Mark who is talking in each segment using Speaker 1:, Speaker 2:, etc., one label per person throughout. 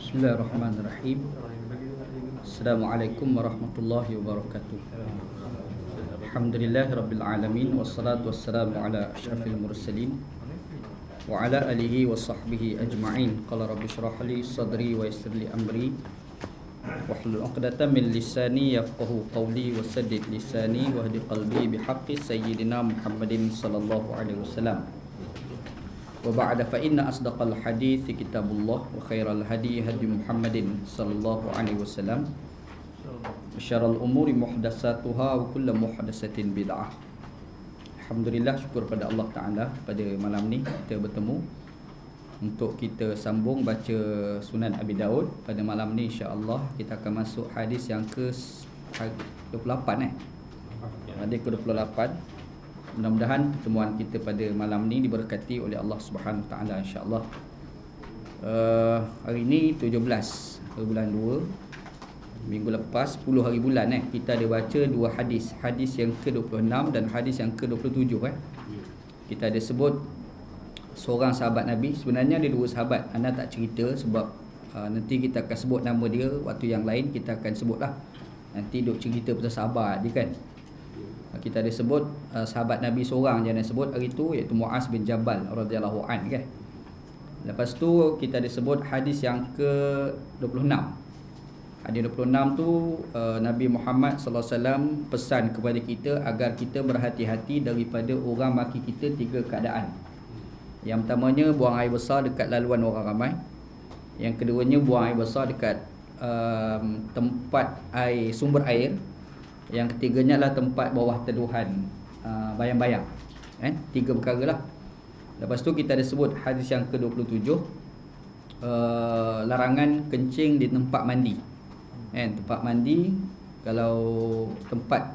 Speaker 1: Bismillahirrahmanirrahim. Assalamualaikum warahmatullahi wabarakatuh. Alhamdulillahirabbil alamin wassalatu wassalamu ala asyrafil mursalin wa ala alihi wa sahbihi ajma'in. Qala rabbi shrah li sadri wa yassir li amri wahlul 'uqdatam min lisani yafqahu qawli wa saddid lisani wahdi qalbi bihaqqi sayyidina Muhammadin sallallahu alaihi wasallam. Wa ba'da fa inna asdaqal hadithi kitabullah wa khairal hadi hadi Muhammadin sallallahu alaihi wasallam wa syarrul umuri muhdatsatuha wa kullu muhdatsatin bid'ah. Alhamdulillah, syukur pada Allah Taala pada malam ni kita bertemu untuk kita sambung baca Sunan Abi Daud. Pada malam ni insya-Allah kita akan masuk hadis yang ke 28 hadis ke 28. Mudah-mudahan pertemuan kita pada malam ni diberkati oleh Allah Subhanahu Wa Taala insya-Allah. Hari ni 17 bulan 2. Minggu lepas 10 hari bulan kita ada baca dua hadis. Hadis yang ke-26 dan hadis yang ke-27 Kita ada sebut seorang sahabat Nabi. Sebenarnya ada dua sahabat. Anda tak cerita sebab nanti kita akan sebut nama dia waktu yang lain, kita akan sebutlah. Nanti duk cerita pasal sahabat dia kan. Kita ada sebut sahabat Nabi seorang je nak sebut hari tu, iaitu Muaz bin Jabal radhiyallahu an kan. Lepas tu kita ada sebut hadis yang ke-26. Hadis 26 tu Nabi Muhammad sallallahu alaihi wasallam pesan kepada kita agar kita berhati-hati daripada orang maki kita tiga keadaan. Yang pertamanya buang air besar dekat laluan orang ramai. Yang keduanya buang air besar dekat tempat air, sumber air. Yang ketiganya adalah tempat bawah teduhan bayang-bayang. Tiga perkara lah. Lepas tu kita ada sebut hadis yang ke-27, larangan kencing di tempat mandi. Tempat mandi, kalau tempat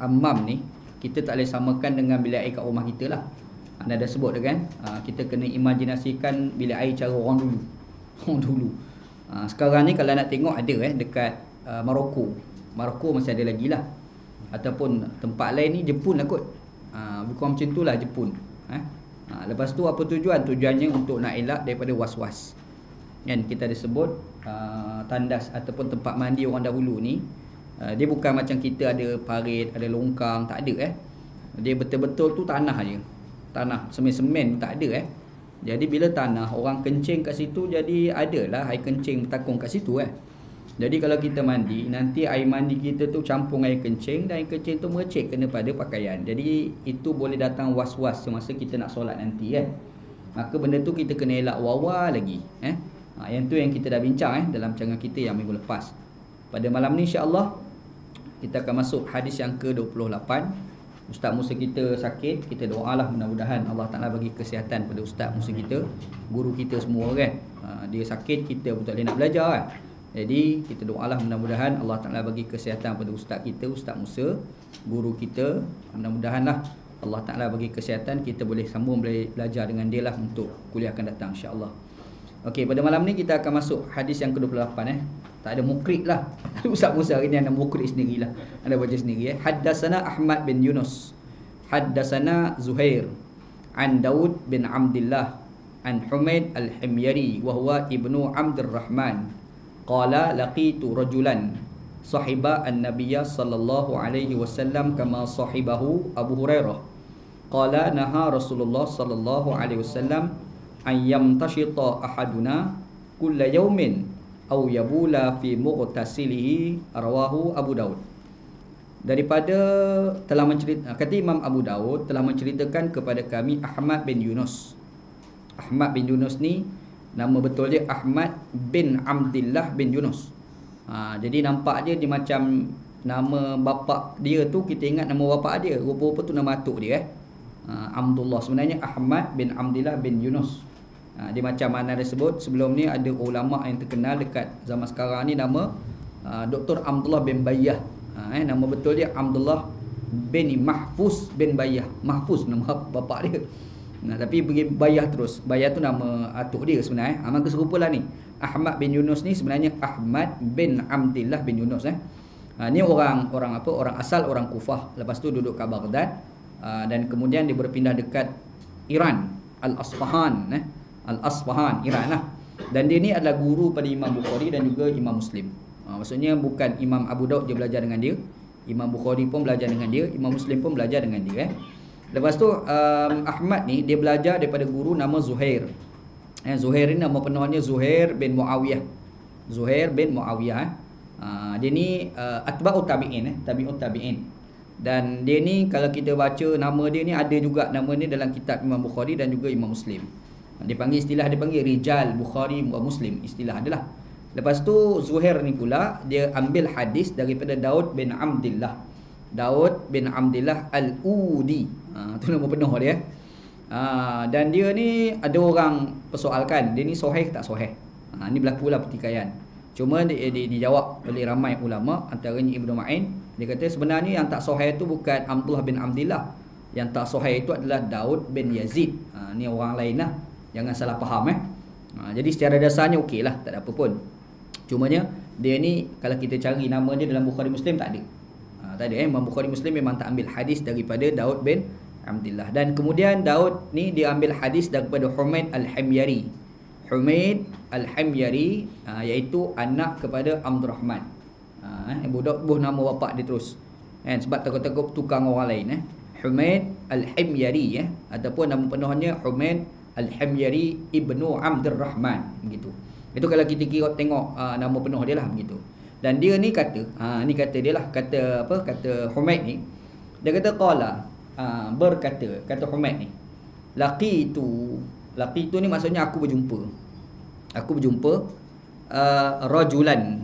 Speaker 1: hammam ni kita tak boleh samakan dengan bilik air kat rumah kita lah. Anda dah sebut dah kan, kita kena imajinasikan bilik air cara orang dulu. Sekarang ni kalau nak tengok ada dekat Maroko masih ada lagi lah. Ataupun tempat lain ni Jepun lah kot. Bukan macam tu lah Jepun. Lepas tu apa tujuan? Tujuannya untuk nak elak daripada was-was. Kan kita ada sebut tandas ataupun tempat mandi orang dahulu ni, dia bukan macam kita ada parit, ada longkang, tak ada Dia betul-betul tu tanah je. Tanah semen-semen tak ada Jadi bila tanah orang kencing kat situ, jadi adalah air kencing bertakung kat situ Jadi kalau kita mandi, nanti air mandi kita tu campur air kencing, dan air kencing tu merecik kena pada pakaian. Jadi itu boleh datang was-was semasa kita nak solat nanti Maka benda tu kita kena elak wawa lagi Yang tu yang kita dah bincang dalam canggah kita yang minggu lepas. Pada malam ni insya-Allah kita akan masuk hadis yang ke-28. Ustaz Musa kita sakit, kita doalah mudah-mudahan Allah Ta'ala bagi kesihatan pada Ustaz Musa kita, guru kita semua kan. Dia sakit, kita pun tak boleh nak belajar Jadi kita doalah mudah-mudahan Allah Ta'ala bagi kesihatan pada Ustaz kita, Ustaz Musa, guru kita. Mudah-mudahanlah Allah Ta'ala bagi kesihatan, kita boleh sambung belajar dengan dia lah untuk kuliah akan datang insya-Allah. Okey, pada malam ni kita akan masuk hadis yang ke-28 Tak ada mukrid lah. Ustaz Musa hari ni anda mukrid sendirilah. Anda baca sendiri Haddatsana Ahmad bin Yunus, haddatsana Zuhair an Daud bin Abdullah an Humaid al-Himyari wa huwa ibnu Abdul Rahman qala laqitu rajulan sahiba an-nabiyya sallallahu alaihi wasallam kama sahibahu Abu Hurairah qala naha Rasulullah sallallahu alaihi wasallam ayyam tashita ahaduna kulla yawmin aw yabula fi mughtasilihi, rawahu Abu Daud. Daripada telah menceritakan, kata Imam Abu Daud telah menceritakan kepada kami Ahmad bin Yunus. Ahmad bin Yunus ni nama betul dia Ahmad bin Abdullah bin Yunus. Jadi nampak dia macam nama bapa dia tu, kita ingat nama bapa dia, rupa-rupa tu nama atuk dia Abdullah. Sebenarnya Ahmad bin Abdullah bin Yunus. Dia macam mana dia sebut sebelum ni, ada ulama yang terkenal dekat zaman sekarang ni nama Dr. Abdullah bin Bayyah. Nama betul dia Abdullah bin Mahfuz bin Bayyah. Mahfuz nama bapa dia. Nah, tapi pergi Bayah terus. Bayah tu nama atuk dia sebenarnya. Maka serupalah ni. Ahmad bin Yunus ni sebenarnya Ahmad bin Abdillah bin Yunus ni orang apa? Orang asal orang Kufah. Lepas tu duduk kat Baghdad dan kemudian dia berpindah dekat Iran, Al-Asfahan Al-Asfahan, Iran lah. Dan dia ni adalah guru pada Imam Bukhari dan juga Imam Muslim. Maksudnya bukan Imam Abu Daud je belajar dengan dia, Imam Bukhari pun belajar dengan dia, Imam Muslim pun belajar dengan dia. Lepas tu Ahmad ni dia belajar daripada guru nama Zuhair. Zuhair ni nama penuhnya Zuhair bin Muawiyah. Zuhair bin Muawiyah. Dia ni atba'ut tabi'in, tabi'ut tabi'in. Dan dia ni kalau kita baca nama dia ni, ada juga nama ni dalam kitab Imam Bukhari dan juga Imam Muslim. Dia panggil Rijal Bukhari wa Muslim, istilah adalah. Lepas tu Zuhair ni pula dia ambil hadis daripada Daud bin Abdillah. Daud bin Abdillah Al-Udi. Tu nama penuh dia. Dan dia ni ada orang persoalkan, dia ni sahih tak sahih. Ni berlakulah pertikaian. Cuma dijawab oleh ramai ulama, antaranya Ibnu Ma'in. Dia kata sebenarnya yang tak sahih tu bukan Abdullah bin Abdillah. Yang tak sahih itu adalah Daud bin Yazid. Ni orang lain lah. Jangan salah faham jadi secara dasarnya okey lah, tak ada apa pun. Cumanya dia ni kalau kita cari nama dia dalam Bukhari Muslim tak ada. Tak ada. Imam Bukhari Muslim memang tak ambil hadis daripada Daud bin Abdillah. Dan kemudian Daud ni dia ambil hadis daripada Humaid Al-Himyari. Humaid Al-Himyari iaitu anak kepada Abdul Rahman. Buh nama bapak dia terus. Sebab takut-takut tukang orang lain. Humaid Al-Himyari ataupun nama penuhnya Humaid Al-Himyari Ibnu Abdul Rahman, begitu. Itu kalau kita kira tengok nama penuh dia lah, begitu. Dan dia ni kata, ni kata dia lah, kata Humaid ni. Dia kata qala, berkata, kata Humaid ni, laqitu ni maksudnya aku berjumpa rajulan.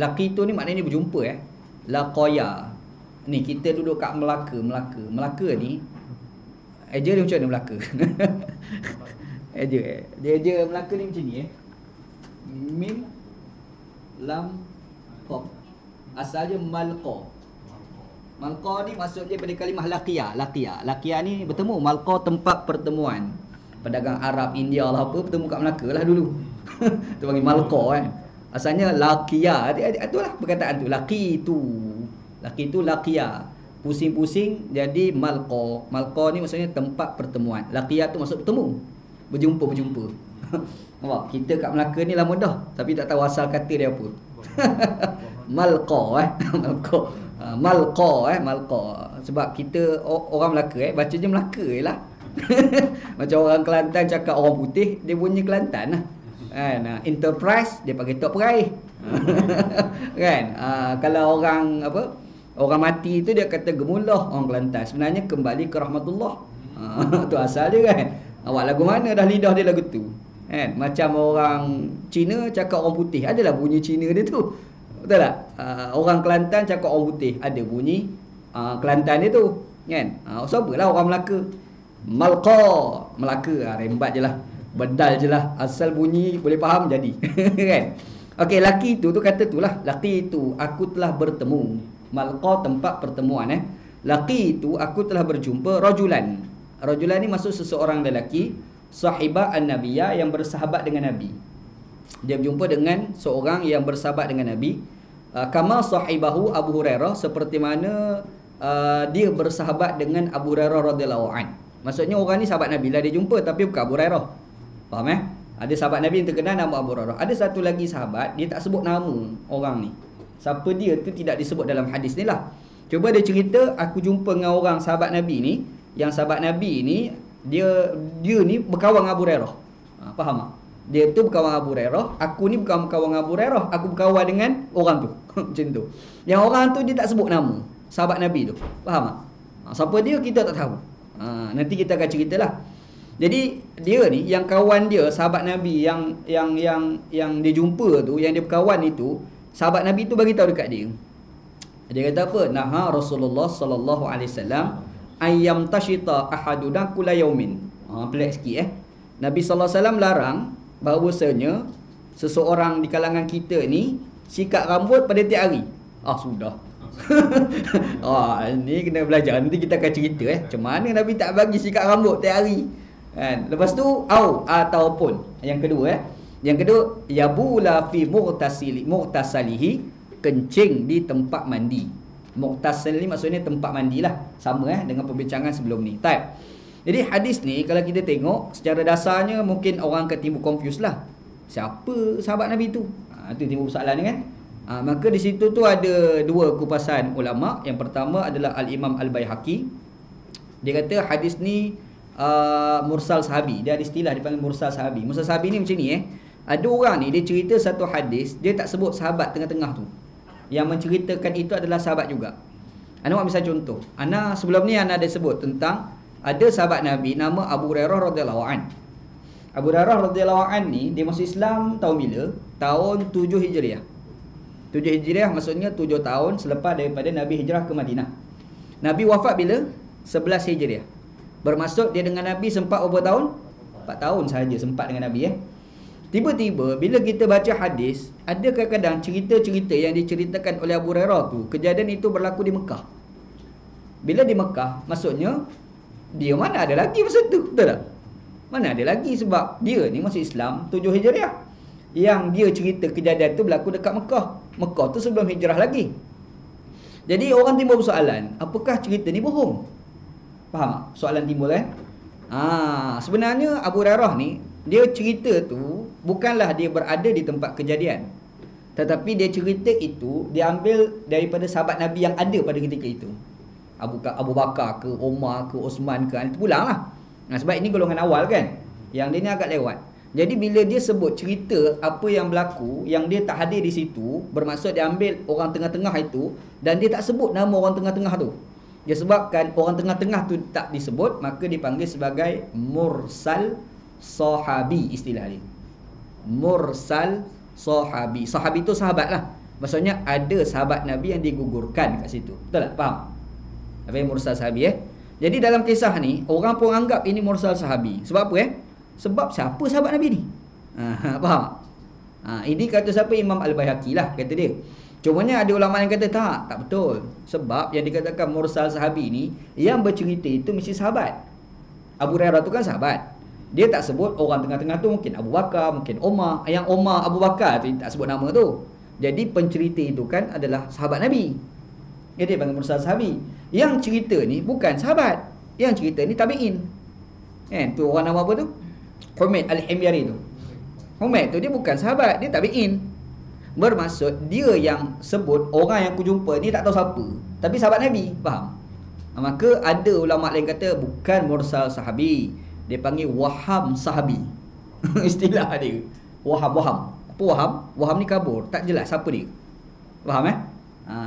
Speaker 1: Laqitu ni maknanya berjumpa laqaya. Ni kita duduk kat Melaka ni eja dia macam mana Melaka? Eja Melaka ni macam ni Mim Lam Qaf. Asalnya Malqa. Malqa ni maksud dia daripada kalimah laqiya. Laqiya ni bertemu. Malqa tempat pertemuan. Pedagang Arab, India lah apa bertemu kat Melaka lah dulu. Tu panggil Malqa Asalnya laqiya. Itulah perkataan tu. Laqitu laqiya. Pusing-pusing jadi malqa. Malqa ni maksudnya tempat pertemuan. Laqiya tu maksud bertemu. Berjumpa. Nampak? Kita kat Melaka ni lama dah, tapi tak tahu asal kata dia apa. Malqa Malqa. Sebab kita orang Melaka baca je Melaka jelah. Macam orang Kelantan cakap orang putih, dia bunyi Kelantan lah. Enterprise dia pakai tok perai. Kan? Kalau orang orang mati tu dia kata gemullah, orang Kelantan. Sebenarnya kembali ke rahmatullah. Tu asal dia kan. Awak lagu mana dah lidah dia lagu tu. Kan? Macam orang Cina cakap orang putih, adalah bunyi Cina dia tu. Betul tak? Orang Kelantan cakap orang putih, ada bunyi Kelantan dia tu. Kan? Siapalah orang Melaka. Malqa, Melaka, rembat je lah. Bedal je lah. Asal bunyi boleh faham jadi. Kan? Okey, laki tu kata tu lah. Laki tu aku telah bertemu. Malqa tempat pertemuan Laki tu aku telah berjumpa rajulan. Rajulan ni maksud seseorang lelaki, sahibah an-nabiyya yang bersahabat dengan Nabi. Dia berjumpa dengan seorang yang bersahabat dengan Nabi. Kama sahibahu Abu Hurairah, seperti mana dia bersahabat dengan Abu Hurairah radhiyallahu an. Maksudnya orang ni sahabat Nabi lah dia jumpa, tapi bukan Abu Hurairah. Faham Ada sahabat Nabi yang terkenal nama Abu Hurairah. Ada satu lagi sahabat, dia tak sebut nama orang ni. Siapa dia tu tidak disebut dalam hadis ni lah. Cuba dia cerita, aku jumpa dengan orang sahabat Nabi ni. Yang sahabat Nabi ni, dia ni berkawan dengan Abu Hurairah. Faham tak? Dia tu berkawan Abu Hurairah, aku ni bukan berkawan Abu Hurairah, aku berkawan dengan orang tu. Macam tu. Yang orang tu dia tak sebut nama sahabat Nabi tu. Faham tak? Siapa dia kita tak tahu. Nanti kita akan ceritalah. Jadi dia ni yang kawan dia sahabat Nabi yang dia jumpa tu, yang dia berkawan itu, sahabat Nabi tu bagi tahu dekat dia. Dia kata apa? Naha Rasulullah sallallahu alaihi wasallam ayyam tashita ahaduna kula yaumin. Pelik sikit Nabi sallallahu alaihi wasallam larang bahawasanya seseorang di kalangan kita ni sikat rambut pada tiap hari. Sudah. Ni kena belajar. Nanti kita akan cerita macam mana Nabi tak bagi sikat rambut tiap hari. Kan? Lepas tu ataupun yang kedua Yang kedua, yabula fi mughtasalihi, kencing di tempat mandi. Mughtasal ni maksudnya tempat mandilah. Sama dengan perbincangan sebelum ni. Baik. Jadi hadis ni kalau kita tengok secara dasarnya mungkin orang akan timbul confuse lah. Siapa sahabat Nabi tu? Itu timbul persoalan ni kan. Maka di situ tu ada dua kupasan ulama. Yang pertama adalah Al-Imam Al-Baihaqi. Dia kata hadis ni mursal sahabi. Dia ada istilah dipanggil mursal sahabi. Mursal sahabi ni macam ni ada orang ni dia cerita satu hadis, dia tak sebut sahabat tengah-tengah tu. Yang menceritakan itu adalah sahabat juga. Ana buat misal contoh. Sebelum ni ana ada sebut tentang ada sahabat Nabi nama Abu Hurairah radhiyallahu an. Abu Hurairah radhiyallahu an ni dia masuk Islam tahun bila? Tahun 7 Hijriah. 7 Hijriah maksudnya 7 tahun selepas daripada Nabi hijrah ke Madinah. Nabi wafat bila? 11 Hijriah. Bermaksud dia dengan Nabi sempat berapa tahun? 4 tahun sahaja sempat dengan Nabi Tiba-tiba bila kita baca hadis, ada kadang-kadang cerita-cerita yang diceritakan oleh Abu Hurairah tu, kejadian itu berlaku di Mekah. Bila di Mekah, maksudnya dia mana ada lagi masa tu, betul tak? Mana ada lagi sebab dia ni masuk Islam 7 Hijriah. Yang dia cerita kejadian tu berlaku dekat Mekah. Mekah tu sebelum hijrah lagi. Jadi orang timbul persoalan, apakah cerita ni bohong? Faham tak? Soalan timbul sebenarnya Abu Hurairah ni dia cerita tu bukanlah dia berada di tempat kejadian, tetapi dia cerita itu diambil daripada sahabat Nabi yang ada pada ketika itu. Abu Bakar ke, Umar ke, Osman ke, itu pulang lah. Sebab ini golongan awal kan, yang dia ni agak lewat. Jadi bila dia sebut cerita apa yang berlaku, yang dia tak hadir di situ, bermaksud dia ambil orang tengah-tengah itu, dan dia tak sebut nama orang tengah-tengah tu. Dia sebabkan orang tengah-tengah tu tak disebut, maka dipanggil sebagai mursal sahabi istilah dia. Mursal sahabi. Sahabi tu sahabat lah. Maksudnya ada sahabat Nabi yang digugurkan kat situ. Betul tak? Faham? Apa yang mursal sahabi Jadi dalam kisah ni, orang pun anggap ini mursal sahabi. Sebab apa Sebab siapa sahabat Nabi ni? Faham? Ini kata siapa? Imam Al-Baihaqi lah kata dia. Cumanya ada ulama yang kata tak betul. Sebab yang dikatakan mursal sahabi ni, yang bercerita itu mesti sahabat. Abu Hurairah tu kan sahabat. Dia tak sebut orang tengah-tengah tu mungkin Abu Bakar, mungkin Umar. Yang Umar, Abu Bakar tu tak sebut nama tu. Jadi pencerita itu kan adalah sahabat Nabi. Jadi dia panggil mursal sahabi. Yang cerita ni bukan sahabat. Yang cerita ni tabi'in. Tu orang nama apa tu? Humaid Al-Himyari tu. Humaid tu dia bukan sahabat, dia tabi'in. Bermaksud dia yang sebut orang yang aku jumpa ni tak tahu siapa, tapi sahabat Nabi. Faham? Maka ada ulama lain kata bukan mursal sahabi, dia panggil waham sahabi. Istilah dia waham. Apa waham? Waham ni kabur, tak jelas siapa dia. Faham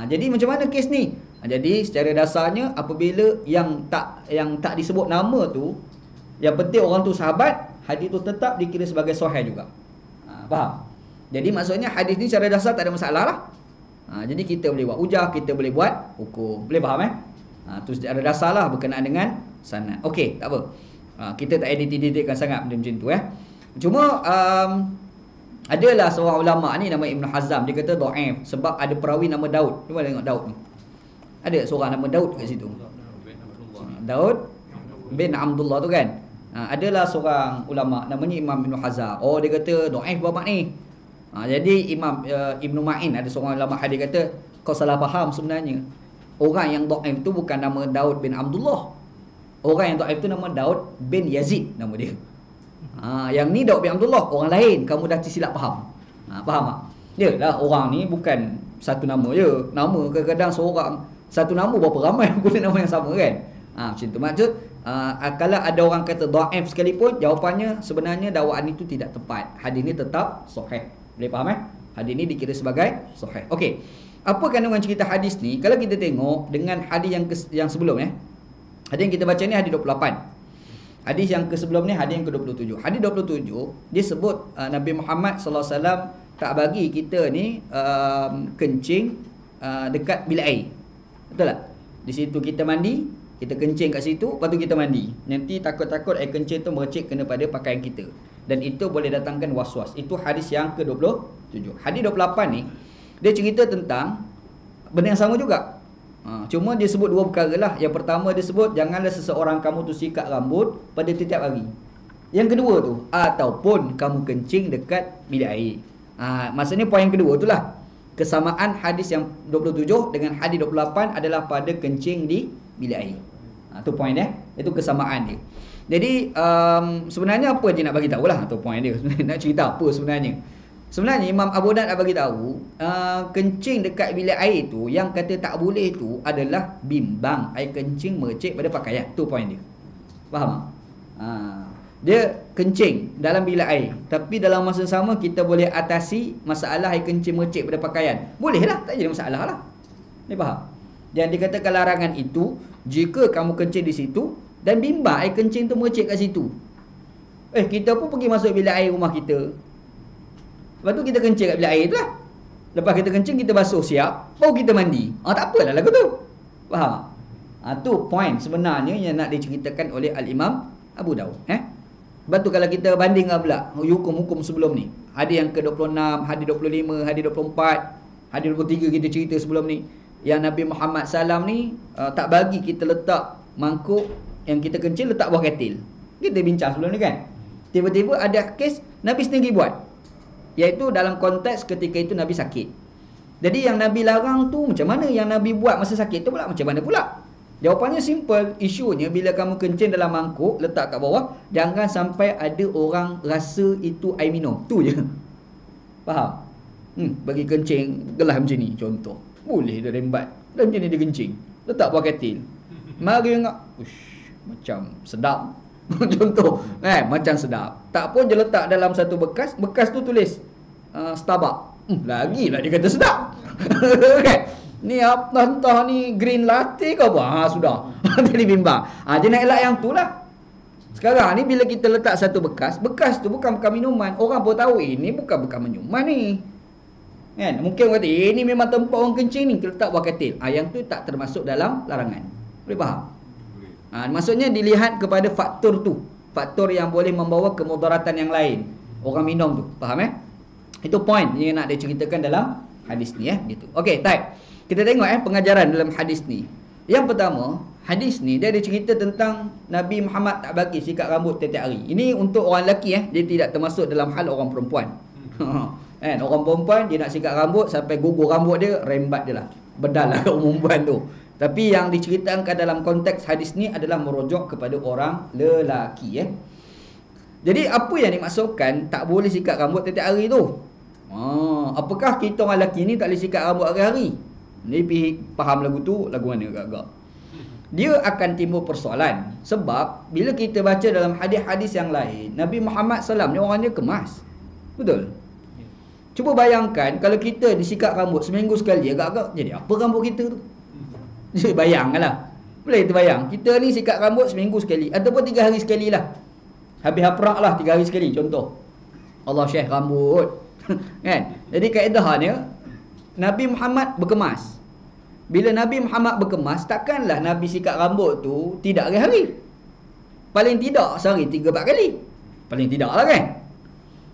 Speaker 1: jadi macam mana kes ni? Jadi secara dasarnya apabila yang tak disebut nama tu, yang penting orang tu sahabat, hadis tu tetap dikira sebagai sahih juga. Faham? Jadi maksudnya hadis ni secara dasar tak ada masalah lah. Jadi kita boleh buat hujah, kita boleh buat hukum. Boleh faham tu secara dasar lah berkenaan dengan sanad. Okey, tak apa. Kita tak edit-editkan sangat benda macam tu Cuma adalah seorang ulama ni nama Ibn Hazm, dia kata dhaif sebab ada perawi nama Daud. Cuba tengok Daud ni. Ada seorang nama Daud kat situ. Daud bin Abdullah tu kan. Adalah seorang ulama namanya Imam Ibn Hazm. Dia kata dhaif bapak ni. Jadi Imam Ibn Ma'in, ada seorang ulama hadis kata kau salah faham sebenarnya. Orang yang dhaif tu bukan nama Daud bin Abdullah. Orang yang dhaif tu nama Daud bin Yazid nama dia. Yang ni Daud bin Abdullah, orang lain. Kamu dah tersilap faham. Faham tak? Yalah, orang ni bukan satu nama je. Nama kadang-kadang seorang satu nama berapa ramai yang guna nama yang sama kan. Macam tu. Maksud kalau ada orang kata dhaif sekalipun, jawapannya sebenarnya dakwaan itu tidak tepat. Hadis ni tetap sahih. Boleh faham Hadis ni dikira sebagai sahih. Okey. Apa kandungan cerita hadis ni? Kalau kita tengok dengan hadis yang sebelum hadis yang kita baca ni hadis 28. Hadis yang sebelum ni hadis yang ke-27. Hadis 27 dia sebut Nabi Muhammad sallallahu alaihi wasallam tak bagi kita ni kencing dekat bilik air. Betul tak? Di situ kita mandi, kita kencing kat situ, lepas tu kita mandi. Nanti takut-takut air kencing tu mercik kena pada pakaian kita. Dan itu boleh datangkan was-was. Itu hadis yang ke-27. Hadis 28 ni dia cerita tentang benda yang sama juga. Cuma dia sebut dua perkara lah. Yang pertama dia sebut janganlah seseorang kamu tu sikat rambut pada setiap hari. Yang kedua tu, ataupun kamu kencing dekat bilik air. Maksudnya poin yang kedua tu lah. Kesamaan hadis yang 27 dengan hadis 28 adalah pada kencing di bilik air. Tu poin dia. Itu kesamaan dia. Jadi sebenarnya apa dia nak bagi tahu lah, tu poin dia. Nak cerita apa sebenarnya? Sebenarnya Imam Abu Daud nak bagi tahu kencing dekat bilik air tu yang kata tak boleh tu adalah bimbang, air kencing mercik pada pakaian. Tu poin dia. Faham? Dia kencing dalam bilik air, tapi dalam masa sama kita boleh atasi masalah air kencing mercik pada pakaian. Boleh lah, tak jadi masalah lah. Ni faham? Dan dikatakan larangan itu jika kamu kencing di situ dan bimbang air kencing tu mercik kat situ. Kita pun pergi masuk bilik air rumah kita. Lepas tu kita kencing kat bilik air tu lah. Lepas kita kencing, kita basuh siap, baru kita mandi. Tak apalah lagu tu. Faham? Tu point sebenarnya yang nak diceritakan oleh Al-Imam Abu Daud. Lepas tu kalau kita bandingkan pula hukum-hukum sebelum ni. Hadis yang ke-26, hadis 25, hadis 24, hadis 23 kita cerita sebelum ni. Yang Nabi Muhammad SAW ni tak bagi kita letak mangkuk yang kita kencing letak bawah katil. Kita bincang sebelum ni kan. Tiba-tiba ada kes Nabi sendiri buat. Iaitu dalam konteks ketika itu Nabi sakit. Jadi yang Nabi larang tu macam mana? Yang Nabi buat masa sakit tu pula macam mana pula? Jawapannya simple. Isunya bila kamu kencing dalam mangkuk, letak kat bawah, jangan sampai ada orang rasa itu air minum. Tu je. Faham? Bagi kencing gelas macam ni contoh. Boleh dia rembat. Dan macam ni dia kencing. Letak bawah katil. Mari enggak. Macam sedap. Contoh macam sedap. Tak pun dia letak dalam satu bekas. Bekas tu tulis Starbucks. Lagilah dia kata sedap. Kan? Ni entah ni green latte ke apa. Sudah. Jadi bimbang. Dia nak elak yang tu lah. Sekarang ni bila kita letak satu bekas, bekas tu bukan bekas minuman. Orang pun tahu ini bukan bekas minuman ni. Kan? Mungkin orang kata ini memang tempat orang kencing ni, kita letak bawah katil. Yang tu tak termasuk dalam larangan. Boleh faham? Maksudnya dilihat kepada faktor tu. Faktor yang boleh membawa kemudaratan yang lain. Orang minum tu. Faham Itu point yang nak diceritakan dalam hadis ni gitu. Okey, baik. Kita tengok pengajaran dalam hadis ni. Yang pertama, hadis ni dia ada cerita tentang Nabi Muhammad tak bagi sikat rambut setiap hari. Ini untuk orang lelaki dia tidak termasuk dalam hal orang perempuan. Orang perempuan dia nak sikat rambut sampai gugur rambut dia, rembat dia lah. Bedal lah orang perempuan tu. Tapi yang diceritakan dalam konteks hadis ni adalah merujuk kepada orang lelaki Jadi apa yang dimaksudkan tak boleh sikat rambut setiap hari tu? Apakah kita orang lelaki ni tak boleh sikat rambut hari-hari? Ni faham lagu tu, lagu mana agak-agak? Dia akan timbul persoalan. Sebab bila kita baca dalam hadis-hadis yang lain, Nabi Muhammad SAW ni orangnya kemas. Betul? Cuba bayangkan kalau kita disikat rambut seminggu sekali, agak-agak jadi apa rambut kita tu? Bayangkanlah. Boleh kita bayang. Kita ni sikat rambut seminggu sekali ataupun 3 hari sekali lah. Habis haprak lah 3 hari sekali contoh. Allah syekh rambut. Kan? Jadi kaedahnya Nabi Muhammad berkemas. Bila Nabi Muhammad berkemas, takkanlah Nabi sikat rambut tu tidak hari-hari. Paling tidak sehari 3-4 kali. Paling tidak lah kan.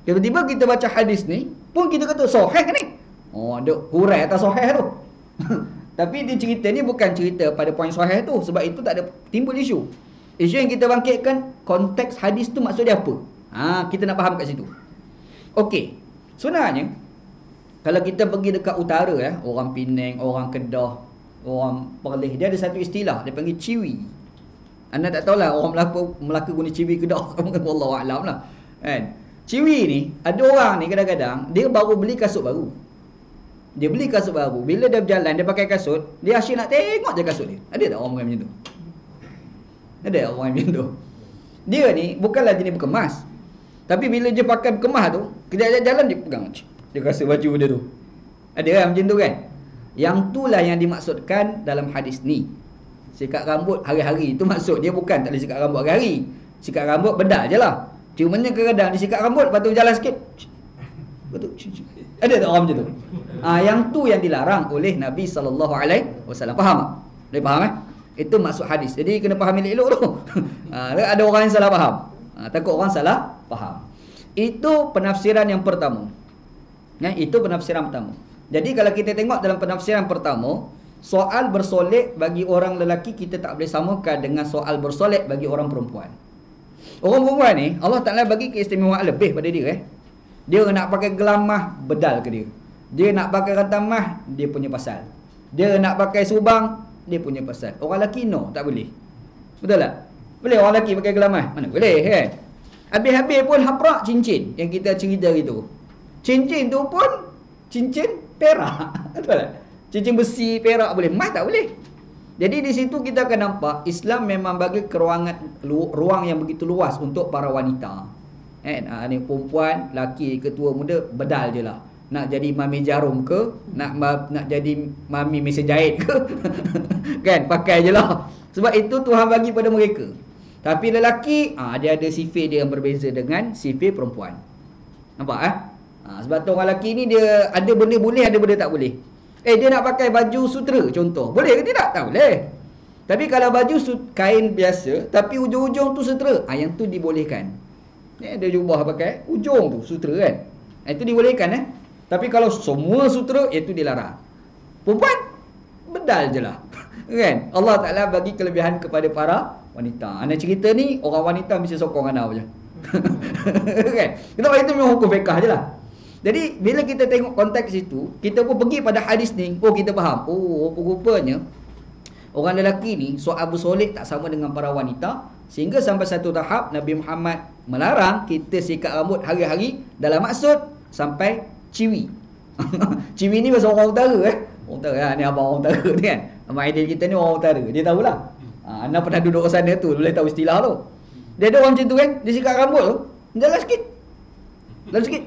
Speaker 1: Tiba-tiba kita baca hadis ni pun kita kata sahih ni. Ada hurai atas sahih tu. Tapi dia cerita ni bukan cerita pada poin sahih tu. Sebab itu tak ada timbul isu. Isu yang kita bangkitkan konteks hadis tu maksud dia apa. Kita nak faham kat situ. Okey. Sebenarnya kalau kita pergi dekat utara orang Penang, orang Kedah, orang Perlis, dia ada satu istilah dia panggil ciwi. Anda tak tahulah orang Melaka guna ciwi ke tak. Wallahu a'lam lah. Kan? Ciwi ni ada orang ni kadang-kadang dia baru beli kasut baru. Dia beli kasut baru. Bila dia berjalan, dia pakai kasut, dia asyik nak tengok je kasut dia. Ada tak orang macam tu? Ada orang macam tu. Dia ni bukanlah jenis berkemas. Tapi bila dia pakai berkemas tu, kejap jalan dia pegang. Dia rasa baju dia tu. Ada kan macam tu kan? Yang itulah yang dimaksudkan dalam hadis ni. Sikat rambut hari-hari. Itu maksud dia bukan tak boleh sikat rambut hari-hari. Sikat rambut bedal je lah. Cumanya kadang-kadang dia sikat rambut, lepas tu jalan sikit. Betul. Ada tak orang macam tu? Yang tu yang dilarang oleh Nabi SAW. Faham tak? Boleh faham Itu maksud hadis. Jadi kena faham elok-elok tu. Ada orang yang salah faham. Takut orang salah faham. Itu penafsiran yang pertama. Itu penafsiran pertama. Jadi kalau kita tengok dalam penafsiran pertama, soal bersolek bagi orang lelaki kita tak boleh samakan dengan soal bersolek bagi orang perempuan. Orang perempuan ni Allah Ta'ala bagi keistimewaan lebih pada dia. Dia nak pakai gelamah, bedal ke dia. Dia nak pakai rantamah, dia punya pasal. Dia nak pakai subang, dia punya pasal. Orang lelaki no, tak boleh. Betul tak? Boleh orang lelaki pakai gelamah? Mana boleh kan? Habis-habis pun haprak cincin yang kita cerita gitu. Cincin tu pun cincin perak. Betul tak? Cincin besi, perak boleh. Emas tak boleh. Jadi di situ kita akan nampak Islam memang bagi ruang yang begitu luas untuk para wanita. Ni perempuan, laki, ketua muda, bedal je lah. Nak jadi mami jarum ke, nak jadi mami mesin jahit ke, kan, pakai je lah. Sebab itu Tuhan bagi pada mereka. Tapi lelaki, dia ada sifat dia yang berbeza dengan sifat perempuan. Nampak sebab tu orang lelaki ni dia ada benda boleh, ada benda tak boleh. Dia nak pakai baju sutera contoh, boleh ke tidak? Tak boleh. Tapi kalau baju kain biasa tapi ujung-ujung tu sutera, yang tu dibolehkan. Dia jubah pakai ujung tu sutera kan, itu dibolehkan. Tapi kalau semua sutera, itu dilarang. Perempuan bedal je lah. Kan? Allah Ta'ala bagi kelebihan kepada para wanita. Anda cerita ni, orang wanita mesti sokong anda je. Kan? Kita itu memang hukum fiqah je lah. Jadi bila kita tengok konteks itu, kita pun pergi pada hadis ni, kita faham. Rupanya orang lelaki ni soal bersolek tak sama dengan para wanita, sehingga sampai satu tahap Nabi Muhammad melarang kita sikat rambut hari-hari dalam maksud sampai ciwi. Ciwi ni bahasa orang utara Orang utara ni abang orang utara ni kan. Abang Aidil kita ni orang utara, dia tahulah. Anda pernah duduk kat sana tu, boleh tahu istilah tu. Dia ada orang macam tu kan, dia sikat rambut tu, jalan sikit. Jalan sikit.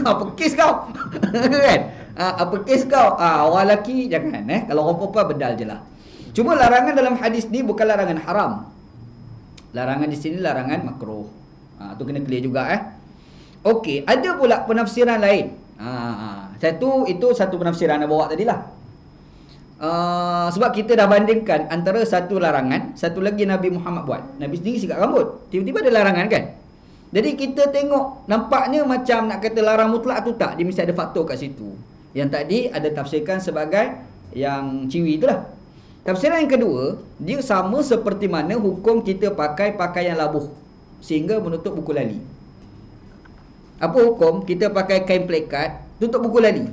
Speaker 1: Apa kes kau? Kan? Apa kes kau? Orang lelaki jangan kalau orang perempuan bedal je lah. Cuma larangan dalam hadis ni bukan larangan haram. Larangan di sini larangan makruh. Tu kena clear juga Okey, ada pula penafsiran lain. Itu satu penafsiran nak bawa tadilah. Sebab kita dah bandingkan antara satu larangan, satu lagi Nabi Muhammad buat. Nabi sendiri sikat rambut, tiba-tiba ada larangan kan. Jadi kita tengok, nampaknya macam nak kata larang mutlak tu tak. Dia mesti ada faktor kat situ. Yang tadi ada tafsirkan sebagai yang ciwi itulah. Tafsiran yang kedua, dia sama seperti mana hukum kita pakai pakaian labuh sehingga menutup buku lali. Apa hukum kita pakai kain plekat tutup buku lali?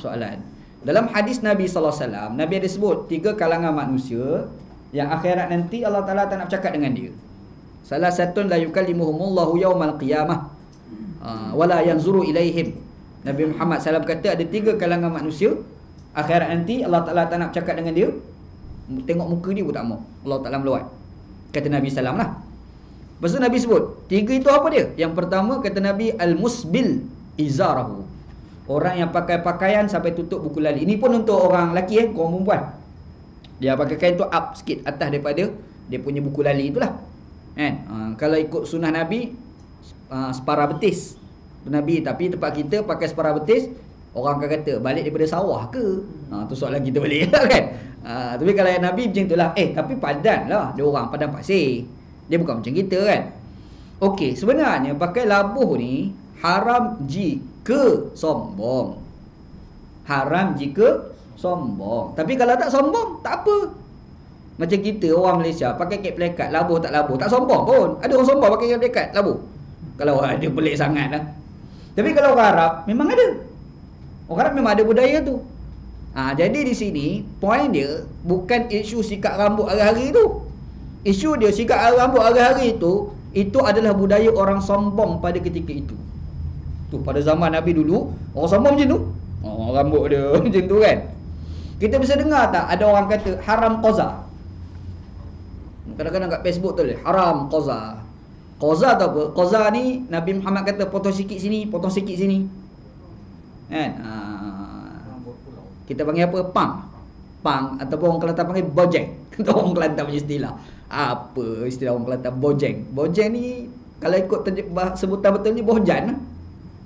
Speaker 1: Soalan. Dalam hadis Nabi SAW, Nabi ada sebut 3 kalangan manusia yang akhirat nanti Allah Ta'ala tak nak bercakap dengan dia. Salah satu la yukallimuhumullahu yaumal qiyamah wala yanzuru ilaihim. Nabi Muhammad SAW kata ada 3 kalangan manusia akhirat nanti Allah Ta'ala tak nak bercakap dengan dia. Tengok muka dia pun tak mau. Allah Ta'ala melawat. Kata Nabi SAW lah. Lepas tu Nabi sebut 3 itu apa dia? Yang pertama kata Nabi al-musbil izarahu, orang yang pakai pakaian sampai tutup buku lali. Ini pun untuk orang lelaki orang perempuan. Dia pakai kain tu up sikit atas daripada dia punya buku lali itulah. Kalau ikut sunnah Nabi, separa betis Nabi. Tapi tempat kita pakai separa betis, orang akan kata balik daripada sawah ke? Tu soalan kita balik kan. Tapi kalau yang Nabi macam itulah. Tapi padan lah, dia orang padan pasir, dia bukan macam kita kan. Okey, sebenarnya pakai labuh ni haram jika sombong. Haram jika sombong. Tapi kalau tak sombong, tak apa. Macam kita orang Malaysia pakai kek plekat, labuh tak labuh, tak sombong pun. Ada orang sombong pakai kek plekat, labuh. Kalau ada pelik sangat lah. Tapi kalau orang Arab, memang ada. Orang Arab memang ada budaya tu. Jadi di sini, poin dia bukan isu sikat rambut hari-hari tu. Isu dia sikat rambut hari-hari itu adalah budaya orang sombong pada ketika itu. Tu pada zaman Nabi dulu, orang sombong macam tu. Rambut dia macam tu kan. Kita bisa dengar tak ada orang kata haram qaza. Kadang-kadang kat Facebook tu haram qaza. Qaza tu apa? Qaza ni Nabi Muhammad kata potong sikit sini, potong sikit sini. Kan? Kita panggil apa? Pang ataupun orang Kelantan panggil bojeng. Orang Kelantan punya istilah. Apa istilah orang Kelantan? Bojeng. Bojeng ni kalau ikut sebutan betul ni bohjan.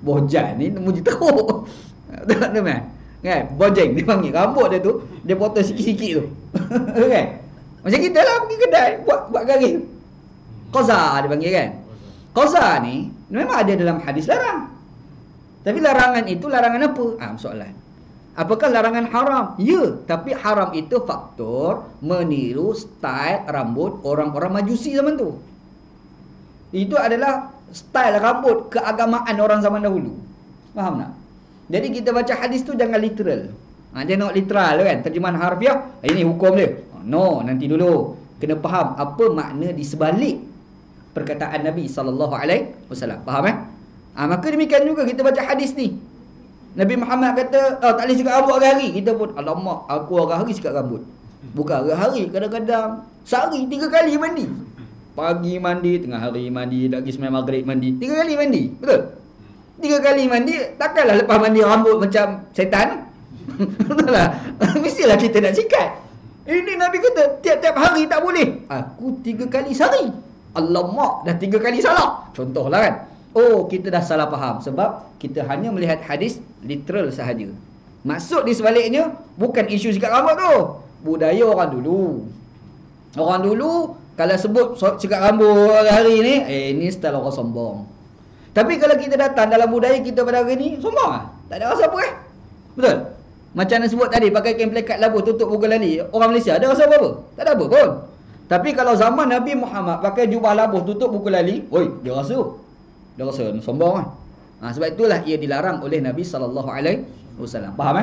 Speaker 1: Bohjan ni muji teruk. Teman-teman. Kan? Bojeng dia panggil. Rambut dia tu dia potong sikit-sikit tu. Kan? Macam kita lah pergi kedai buat garis. Qaza dia panggil kan. Qaza ni memang ada dalam hadis larang. Tapi larangan itu larangan apa? Soalan. Apakah larangan haram? Ya, tapi haram itu faktor meniru style rambut orang-orang Majusi zaman tu. Itu adalah style rambut keagamaan orang zaman dahulu. Faham tak? Jadi kita baca hadis tu jangan literal. Jangan nak literal kan, terjemahan harfiah, ini hukum dia. No, nanti dulu kena faham apa makna di sebalik perkataan Nabi SAW. Faham maka demikian juga kita baca hadis ni. Nabi Muhammad kata, tak boleh sikat rambut hari-hari. Kita pun, alamak, aku hari-hari sikat rambut. Bukan hari-hari, kadang-kadang sehari 3 kali mandi. Pagi mandi, tengah hari mandi, lagi semai maghrib mandi. 3 kali mandi, betul? 3 kali mandi, takkanlah lepas mandi rambut macam setan. Betul lah. Mestilah kita nak sikat. Ini Nabi kata, tiap-tiap hari tak boleh. Aku 3 kali sehari. Alamak, dah 3 kali salah. Contohlah kan. Oh, kita dah salah faham sebab kita hanya melihat hadis literal sahaja. Maksud di sebaliknya bukan isu sikat rambut tu. Budaya orang dulu. Orang dulu kalau sebut sikat rambut hari ni, ni style orang sombong. Tapi kalau kita datang dalam budaya kita pada hari ni, sombong ah. Tak ada rasa apa Betul? Macam yang sebut tadi, pakai kain plekat labuh tutup buku lali. Orang Malaysia ada rasa apa? Tak ada apa pun. Tapi kalau zaman Nabi Muhammad pakai jubah labuh tutup buku lali, oi, dia rasa sombong kan. Sebab itulah ia dilarang oleh Nabi SAW. Faham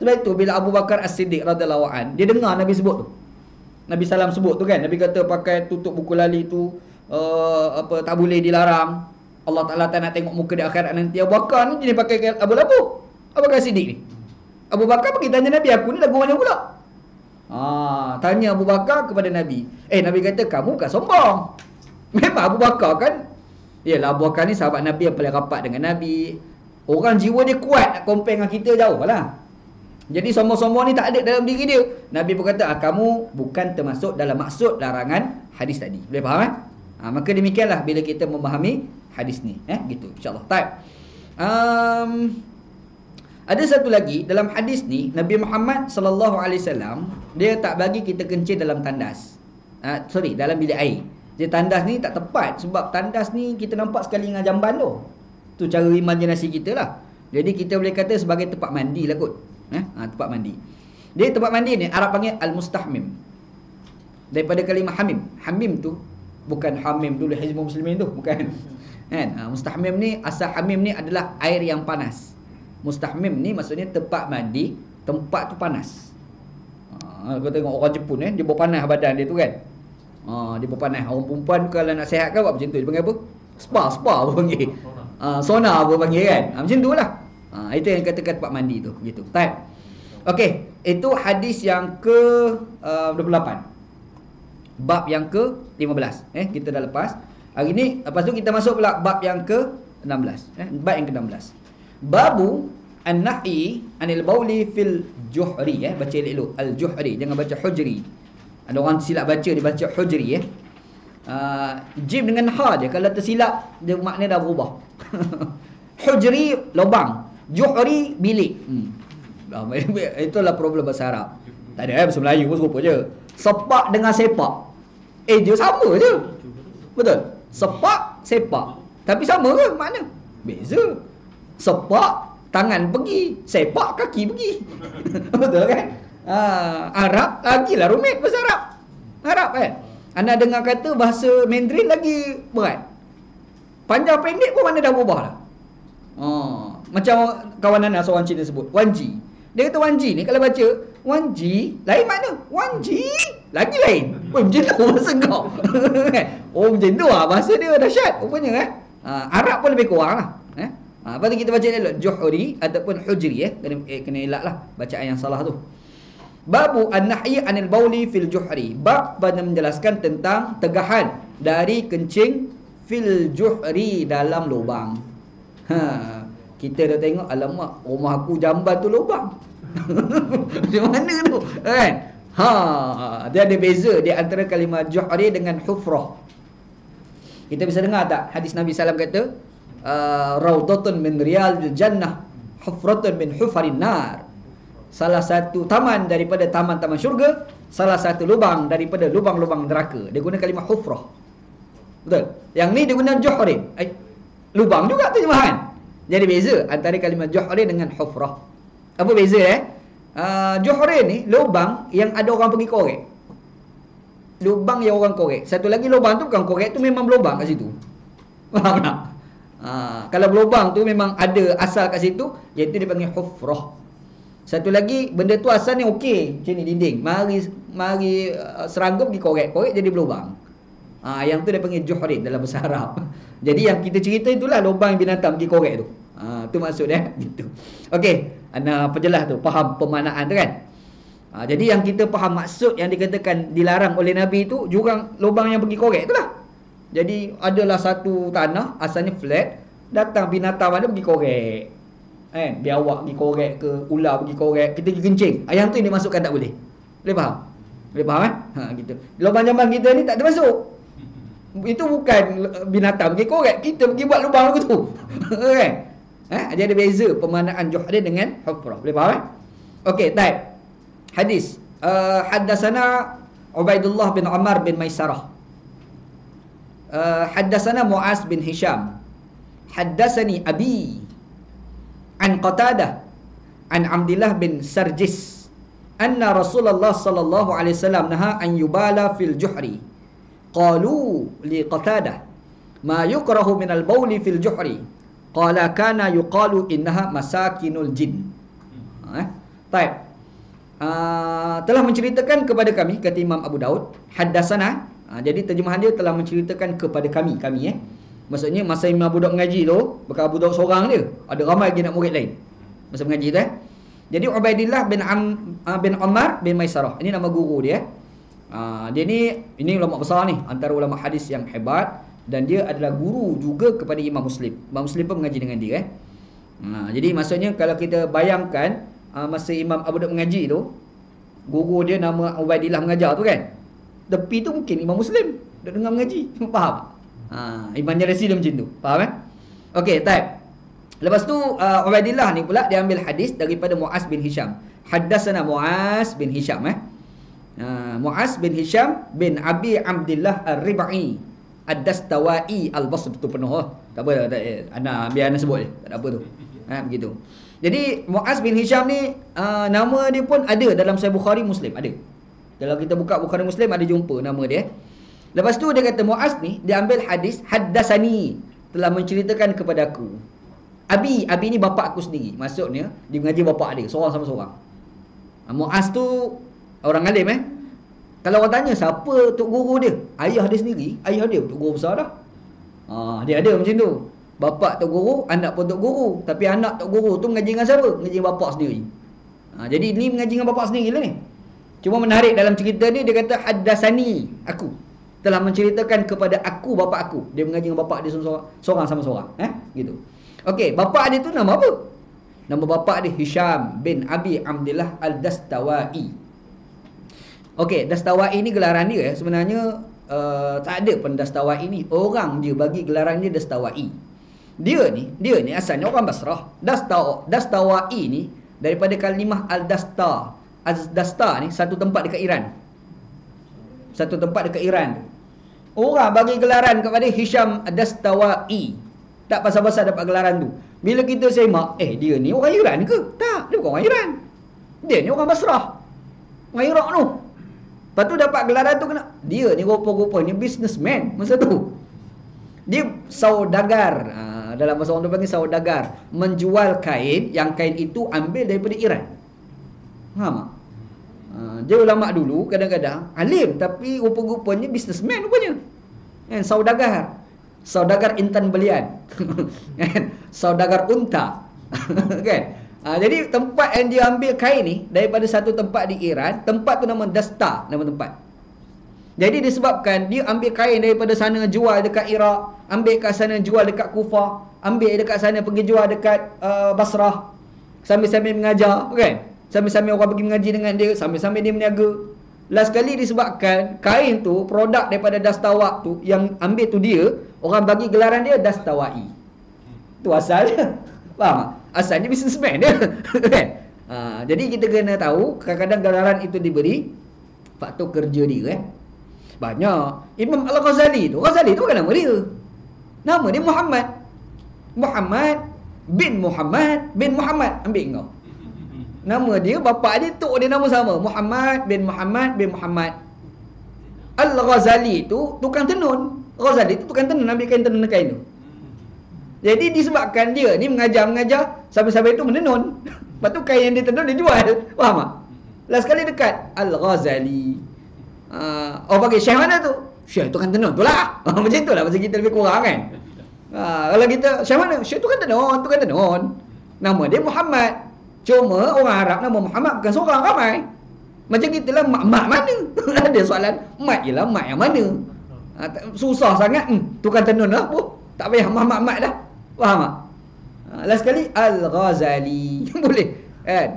Speaker 1: Sebab itu bila Abu Bakar As-Siddiq radhiyallahu an, dia dengar Nabi sebut tu. Nabi salam sebut tu kan, Nabi kata pakai tutup buku lali tu tak boleh, dilarang. Allah Taala tak nak tengok muka di akhirat nanti. Abu Bakar ni jadi pakai Abu Labuh. Abu Bakar As-Siddiq ni. Abu Bakar pergi tanya Nabi, aku ni lagu mana pula? Tanya Abu Bakar kepada Nabi. Nabi kata kamu bukan sombong. Memang Abu Bakar kan, yalah, Abu Bakar ni sahabat Nabi yang paling rapat dengan Nabi. Orang jiwa dia kuat, nak compare dengan kita jauh lah. Jadi sombong-sombong ni tak ada dalam diri dia. Nabi pun kata, kamu bukan termasuk dalam maksud larangan hadis tadi. Boleh faham maka demikianlah bila kita memahami hadis ni. Gitu, insyaAllah. Ada satu lagi dalam hadis ni, Nabi Muhammad SAW dia tak bagi kita kencing dalam tandas. Dalam bilik air. Jadi tandas ni tak tepat sebab tandas ni kita nampak sekali dengan jamban tu. Tu cara imajinasi kita lah. Jadi kita boleh kata sebagai tempat mandi lah kot. Tempat mandi. Dia tempat mandi ni Arab panggil al-mustahmim. Daripada kalimah hamim. Hamim tu bukan hamim dulu Hizbul Muslimin tu, bukan. Mustahmim ni, asal hamim ni adalah air yang panas. Mustahmim ni maksudnya tempat mandi, tempat tu panas. Kau tengok orang Jepun dia bawa panas badan dia tu kan. Dia berpanah. Orang perempuan kalau nak sihat kan buat macam tu. Dia panggil apa? Spa apa panggil? Sauna apa panggil kan? Macam tu lah. Itu yang katakan tempat mandi tu. Gitu. Okey. Itu hadis yang ke 28. Bab yang ke 15. Kita dah lepas. Hari ni, lepas tu kita masuk pula bab yang ke 16. Bab yang ke 16. Babu an-nahi anil bauli fil juhri. Baca elok. Al-juhri. Jangan baca hujri. Ada orang silap baca, dia baca hujri jim dengan ha je. Kalau tersilap, dia makna dah berubah. Hujri, lubang. Juhri, bilik. Itulah problem bahasa Arab. Tak ada bahasa Melayu pun serupa je. Sepak dengan sepak, dia sama je. Betul? Sepak, sepak. Tapi sama ke makna? Beza. Sepak, tangan pergi. Sepak, kaki pergi. Betul kan? Arab lagilah rumit bahasa Arab kan. Anda dengar kata bahasa Mandarin lagi berat. Panjang pendek pun mana dah berubah lah. Macam kawan anda seorang Cina sebut Wanji. Dia kata Wanji ni kalau baca Wanji lain makna. Wanji lagi lain. Macam tu bahasa kau. Macam tu bahasa dia dahsyat rupanya Arab pun lebih kurang lah. Lepas tu kita baca elok Juhri ataupun Hujri kena elak lah bacaan yang salah tu. Babu an-nahyi anil bauli fil juhri. Bab pada menjelaskan tentang tegahan dari kencing fil juhri, dalam lubang. Kita dah tengok, alamak, rumah aku jamban tu lubang. Macam mana tu kan? Dia ada beza di antara kalimah juhri dengan hufrah. Kita bisa dengar tak hadis Nabi SAW kata, Raudatun min riyadil jannah, hufratun min hufarin nar. Salah satu taman daripada taman-taman syurga, salah satu lubang daripada lubang-lubang neraka. Dia guna kalimah hufrah. Betul? Yang ni dia guna juhri. Lubang juga terjemahan. Jadi beza antara kalimah juhri dengan hufrah. Apa beza Johrain ni lubang yang ada orang pergi korek. Lubang yang orang korek. Satu lagi lubang tu bukan korek, tu memang berlubang kat situ. Faham tak? Kalau berlubang tu memang ada asal kat situ, iaitu dipanggil hufrah. Satu lagi benda tu asalnya okey, macam ni dinding. Mari seragam pergi korek jadi berlubang. Yang tu dia panggil Johrain dalam bahasa Arab. Jadi yang kita cerita itulah lubang binatang pergi korek tu. Tu maksud dia gitu. Okey, anda perjelas tu, faham pemaknaan tu kan? Jadi yang kita faham maksud yang dikatakan dilarang oleh Nabi tu jurang lubang yang pergi korek itulah. Jadi adalah satu tanah asalnya flat, datang binatang mana pergi korek. Biawak pergi korek ke, ular pergi korek, kita pergi kencing. Yang tu yang dimasukkan tak boleh. Boleh faham? Boleh faham gitu. Lubang jamban kita ni tak termasuk. Itu bukan binatang pergi korek, kita pergi buat lubang tu. Kan? Jadi ada beza pemaknaan Johrain dengan hufrah. Boleh faham? Okey, baik. Hadis. Haddatsana Ubaidullah bin Umar bin Maisarah. Haddatsana Muaz bin Hisham. Haddatsani Abi an Qatadah an Abdullah bin Sarjis anna Rasulullah sallallahu alaihi wasallam naha an yubala fil juhri. Qalu li Qatadah ma yukrahu min al-bawli fil juhri. Qala kana yuqalu innaha masakinul jin. Baik. Telah menceritakan kepada kami, kata Imam Abu Daud, haddatsana. Jadi terjemahan dia telah menceritakan kepada kami maksudnya masa Imam Abu Daud mengaji tu, bukan Abu Daud seorang dia, ada ramai lagi nak murid lain masa mengaji tu. Jadi Ubaidillah bin Umar bin Maisarah, ini nama guru dia. Dia ini ulama besar ni, antara ulama hadis yang hebat, dan dia adalah guru juga kepada Imam Muslim. Imam Muslim pun mengaji dengan dia. Jadi maksudnya kalau kita bayangkan masa Imam Abu Daud mengaji tu, guru dia nama Ubaidillah mengajar tu kan, tepi tu mungkin Imam Muslim dia dengar mengaji. Faham? Imannya resi dia macam tu. Faham Okey, baik. Lepas tu Ubaidillah ni pula dia ambil hadis daripada Muaz bin Hisham. Haddatsana Muaz bin Hisham Muaz bin Hisham bin Abi Abdullah Ar-Ribai Ad-Dastawai Al-Basri tu penuh. Tak apa, biar anda sebut je. Tak ada apa tu. Begitu. Jadi Muaz bin Hisham ni nama dia pun ada dalam Sahih Bukhari Muslim, ada. Kalau kita buka Bukhari Muslim ada jumpa nama dia. Lepas tu dia kata Muaz ni dia ambil hadis haddasani, telah menceritakan kepada aku. Abi ni bapa aku sendiri. Maksudnya dia mengaji bapa dia seorang sama seorang. Muaz tu orang alim Kalau orang tanya siapa tok guru dia, ayah dia sendiri, ayah dia tok guru besar dah. Dia ada macam tu. Bapa tok guru, anak pun tok guru. Tapi anak tok guru tu mengaji dengan siapa? Mengaji dengan bapa sendiri. Jadi ni mengaji dengan bapa sendiri lah ni. Cuma menarik dalam cerita ni, dia kata haddasani, aku telah menceritakan kepada aku bapa aku. Dia mengaji dengan bapa dia seorang sama seorang. Gitu. Okey, bapa dia tu nama apa? Nama bapa dia Hisham bin Abi Abdullah Al-Dastawai. Okey, Dastawai ni gelaran dia sebenarnya tak ada pun Dastawai ni. Orang dia bagi gelaran dia Dastawai. Dia ni asalnya orang Basrah. Dastawai ni daripada kalimah Al-Dasta. Al-Dasta ni satu tempat dekat Iran. Satu tempat dekat Iran. Orang bagi gelaran kepada Hisham Dastawai. Tak pasal-pasal dapat gelaran tu. Bila kita semak, dia ni orang Iran ke? Tak, dia bukan orang Iran. Dia ni orang Basrah. Orang Iraq tu. Lepas tu dapat gelaran tu kena. Dia ni rupa-rupanya businessman masa tu. Dia saudagar. Dalam bahasa orang tu panggil saudagar. Menjual kain, yang kain itu ambil daripada Iran. Faham tak? Dia ulama dulu kadang-kadang alim, tapi rupa-rupanya businessman rupanya. Saudagar. Saudagar intan belian. Saudagar unta. Kan? Jadi tempat yang dia ambil kain ni daripada satu tempat di Iran, tempat tu nama Dasta, nama tempat. Jadi disebabkan dia ambil kain daripada sana jual dekat Iraq, ambil kat sana jual dekat Kufah, ambil dekat sana pergi jual dekat Basrah, sambil-sambil mengajar, kan? Sambil-sambil orang pergi mengaji dengan dia, sambil-sambil dia berniaga. Last kali disebabkan kain tu produk daripada Dastawai tu, yang ambil tu dia, orang bagi gelaran dia Dastawai. Tu asalnya. Faham? Asalnya businessman dia. Kan? Jadi kita kena tahu kadang-kadang gelaran itu diberi faktor kerja dia. Banyak. Imam Al-Ghazali tu bukan nama dia. Nama dia Muhammad. Muhammad bin Muhammad bin Muhammad. Ambil kau. Nama dia, bapa dia, tok dia nama sama. Muhammad bin Muhammad bin Muhammad. Al-Ghazali tu tukang tenun. Ghazali tu tukang tenun, ambil kain tenun kain tu. Jadi disebabkan dia ni mengajar, sampai-sampai tu menenun. Lepas tu kain yang dia tenun dia jual. Faham tak? Last kali dekat Al-Ghazali. Orang panggil Syekh mana tu? Syekh tukang tenun tu lah. Macam tu lah, macam kita lebih kurang kan. Kalau kita, Syekh mana? Syekh tukang tenun. Nama dia Muhammad. Cuma orang Arab nama Muhammad bukan seorang, ramai. Macam kita lah, mak mana? Ada soalan, mak ialah mak yang mana? Susah sangat. Tukang tenun lah. Tak payah mak dah. Faham tak? Last kali Al-Ghazali. Boleh kan?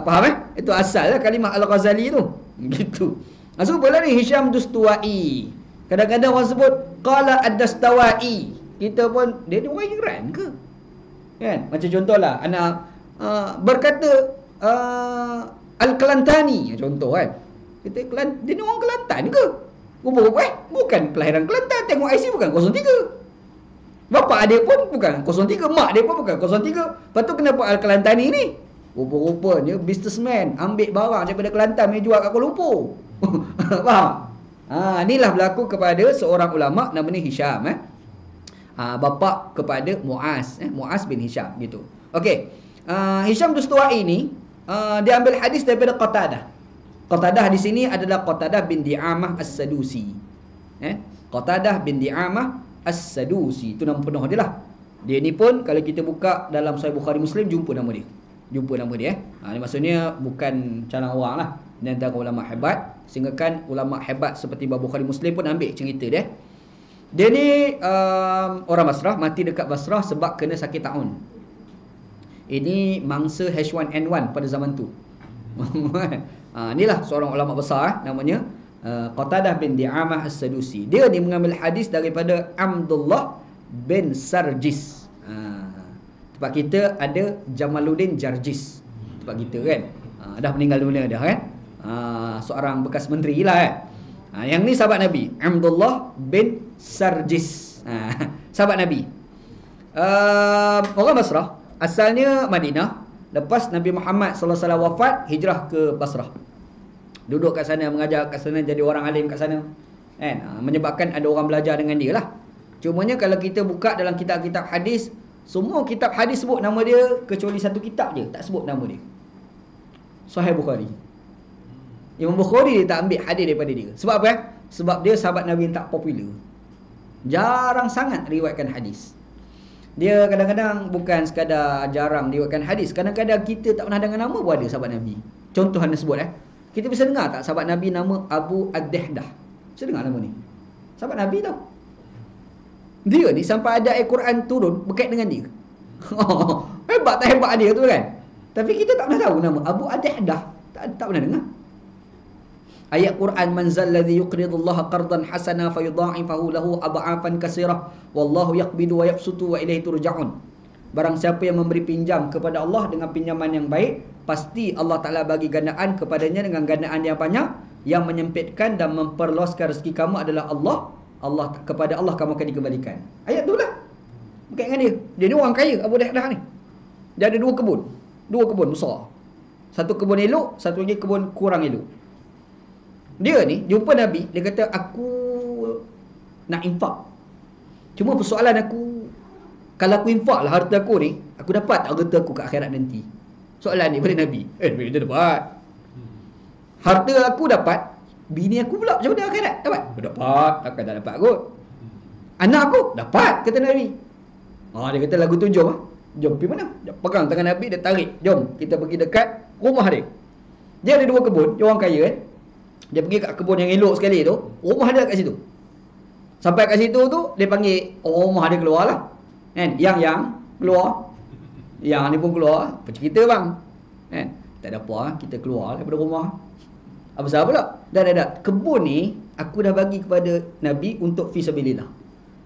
Speaker 1: Faham Itu asal lah kalimah Al-Ghazali tu. Gitu. So pula ni Hisham Dustuwai. Kadang-kadang orang sebut qala ad-Dastawai. Kita pun dia orang Iran ke? Kan? Macam contohlah anak berkata Al-Kelantani contoh kan. Kita dia ni orang Kelantan ke? Rupa-rupa bukan kelahiran Kelantan. Tengok IC bukan 03. Bapa dia pun bukan 03, mak dia pun bukan 03. Lepas tu kenapa Al-Kelantani ni? Rupa-rupanya businessman, ambil barang daripada Kelantan dia jual kat Kuala Lumpur. Faham? Inilah berlaku kepada seorang ulama namanya Hisham bapa kepada Muaz, Muaz bin Hisham gitu. Okey. Hisham Dustuwai ni dia ambil hadis daripada Qatadah. Qatadah di sini adalah Qatadah bin Di'amah As-Sadusi. Qatadah bin Di'amah As-Sadusi, itu nama penuh dia lah. Dia ni pun kalau kita buka dalam Sahih Bukhari Muslim jumpa nama dia. Ini maksudnya bukan calang orang lah. Dia antara ulama hebat, sehingga kan ulama hebat seperti Bukhari Muslim pun ambil cerita dia. Dia ni orang Basrah, mati dekat Basrah sebab kena sakit taun. Ini mangsa H1N1 pada zaman tu. Inilah seorang ulama besar namanya Qatadah bin Di'amah As-Sadusi. Dia ni mengambil hadis daripada Abdullah bin Sarjis. Tempat kita ada Jamaluddin Jarjis. Tempat kita kan. Dah meninggal dunia dah kan. Seorang bekas menteri lah kan. Yang ni sahabat Nabi, Abdullah bin Sarjis. Sahabat Nabi. Orang Basrah, asalnya Madinah. Lepas Nabi Muhammad SAW wafat, hijrah ke Basrah. Duduk kat sana, mengajar kat sana, jadi orang alim kat sana. Menyebabkan ada orang belajar dengan dia lah. Cumanya kalau kita buka dalam kitab-kitab hadis, semua kitab hadis sebut nama dia, kecuali satu kitab je tak sebut nama dia. Sahih Bukhari. Imam Bukhari dia tak ambil hadis daripada dia. Sebab apa? Sebab dia sahabat Nabi yang tak popular. Jarang sangat riwayatkan hadis. Dia kadang-kadang bukan sekadar jarang riwayatkan hadis, kadang-kadang kita tak pernah dengar nama pun ada sahabat Nabi. Contoh anda sebut kita bisa dengar tak sahabat Nabi nama Abu Ad-Dahdah? Bisa dengar nama ni? Sahabat Nabi tau. Dia ni sampai ada ayat Quran turun berkait dengan dia. Hebat tak hebat dia tu kan? Tapi kita tak pernah tahu nama Abu Ad-Dahdah. Tak pernah dengar. Ayat Quran, man zalladhi yuqridullaha qardan hasana fayudha'ifahu lahu adha'afan katsirah wallahu yaqbidu wa yabsutu wa ilaihi turja'un. Barang siapa yang memberi pinjam kepada Allah dengan pinjaman yang baik, pasti Allah Ta'ala bagi gandaan kepadanya dengan gandaan yang banyak. Yang menyempitkan dan memperluaskan rezeki kamu adalah Allah. Kepada Allah kamu akan dikembalikan. Ayat tu lah berkait dengan dia. Dia ni orang kaya, Abu Dahdah ni. Dia ada dua kebun besar. Satu kebun elok, satu lagi kebun kurang elok. Dia ni jumpa Nabi, dia kata aku nak infak. Cuma persoalan aku, kalau aku infak lah harta aku ni, aku dapat tak harta aku kat akhirat nanti? Soalan ni pada Nabi. Dia dapat. Harta aku dapat, bini aku pula macam mana akhirat? Dapat? Dapat. Takkan tak dapat kot. Anak aku dapat, kata Nabi. Dia kata lagu tu jom. Jom pergi mana? Dia pegang tangan Nabi, dia tarik. Jom kita pergi dekat rumah dia. Dia ada dua kebun, dia orang kaya kan. Dia pergi kat kebun yang elok sekali tu, rumah dia kat situ. Sampai kat situ tu, dia panggil rumah dia keluar lah. Kan? Yang keluar. Yang ni pun keluar. Apa cerita bang? Kan? Tak ada apa, kita keluar daripada rumah. Apa sebab pula? Dah. Kebun ni, aku dah bagi kepada Nabi untuk fisabilillah.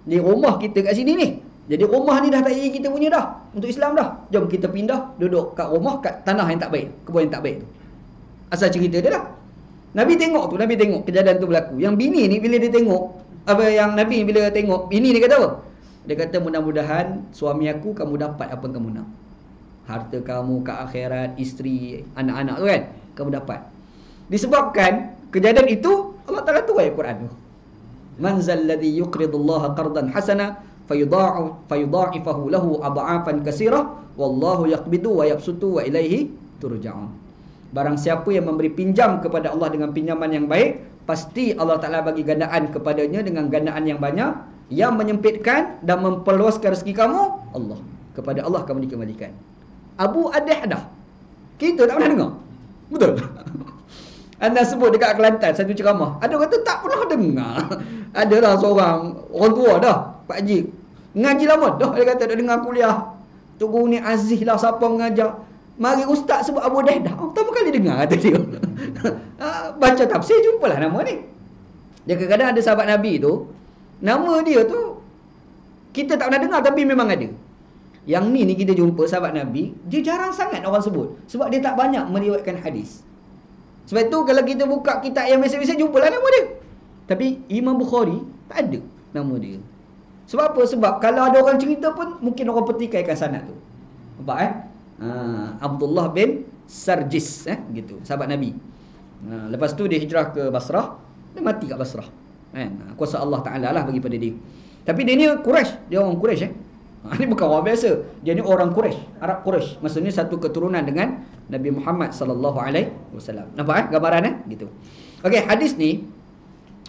Speaker 1: Di rumah kita kat sini ni. Jadi rumah ni dah tak jadi kita punya dah. Untuk Islam dah. Jom kita pindah, duduk kat rumah, kat tanah yang tak baik. Kebun yang tak baik tu. Asal cerita dia lah. Nabi tengok kejadian tu berlaku. Yang bini ni bila dia tengok, Nabi bila tengok, bini dia kata apa? Dia kata mudah-mudahan suami aku kamu dapat apa yang kamu nak. harta kamu ke akhirat, isteri, anak-anak tu kan, kamu dapat. Disebabkan kejadian itu, Allah Ta'ala tuai Quran tu. Man zalladhi yuqridullaha qardan hasana fayudha'ifahu lahu adha'afan katsirah wallahu yaqbidu wa yabsutu wa ilaihi turja'un. Barang siapa yang memberi pinjam kepada Allah dengan pinjaman yang baik, pasti Allah Ta'ala bagi gandaan kepadanya dengan gandaan yang banyak. Yang menyempitkan dan memperluaskan rezeki kamu, Allah. Kepada Allah kamu dikembalikan. Abu Adahdah, kita tak pernah dengar. Betul? Anda sebut dekat Kelantan satu ceramah, ada kata tak pernah dengar. Adalah seorang orang tua dah, Pak Haji, ngaji lama dah, dia kata dah dengar kuliah Tok Guru ni Aziz lah siapa mengajar. Mari ustaz sebut Abu Dahdah, pertama kali dengar kata dia. Baca tafsir jumpalah nama ni. Dia kadang-kadang ada sahabat Nabi tu, nama dia tu kita tak pernah dengar tapi memang ada. Yang ni kita jumpa sahabat Nabi, dia jarang sangat orang sebut sebab dia tak banyak meriwayatkan hadis. Sebab itu kalau kita buka kitab yang biasa-biasa, jumpalah nama dia. Tapi Imam Bukhari tak ada nama dia. Sebab apa? Sebab kalau ada orang cerita pun mungkin orang petikaikan sanad tu. Nampak Abdullah bin Sarjis gitu, sahabat Nabi. Lepas tu dia hijrah ke Basrah, dia mati kat Basrah. Kuasa Allah Ta'ala lah bagi pada dia. Tapi dia ni Quraisy, dia orang Quraisy Ini bukan orang biasa. Dia ni orang Quraisy, Arab Quraisy. Maksudnya satu keturunan dengan Nabi Muhammad sallallahu alaihi wasallam. Nampak gambaran gitu. Okey, hadis ni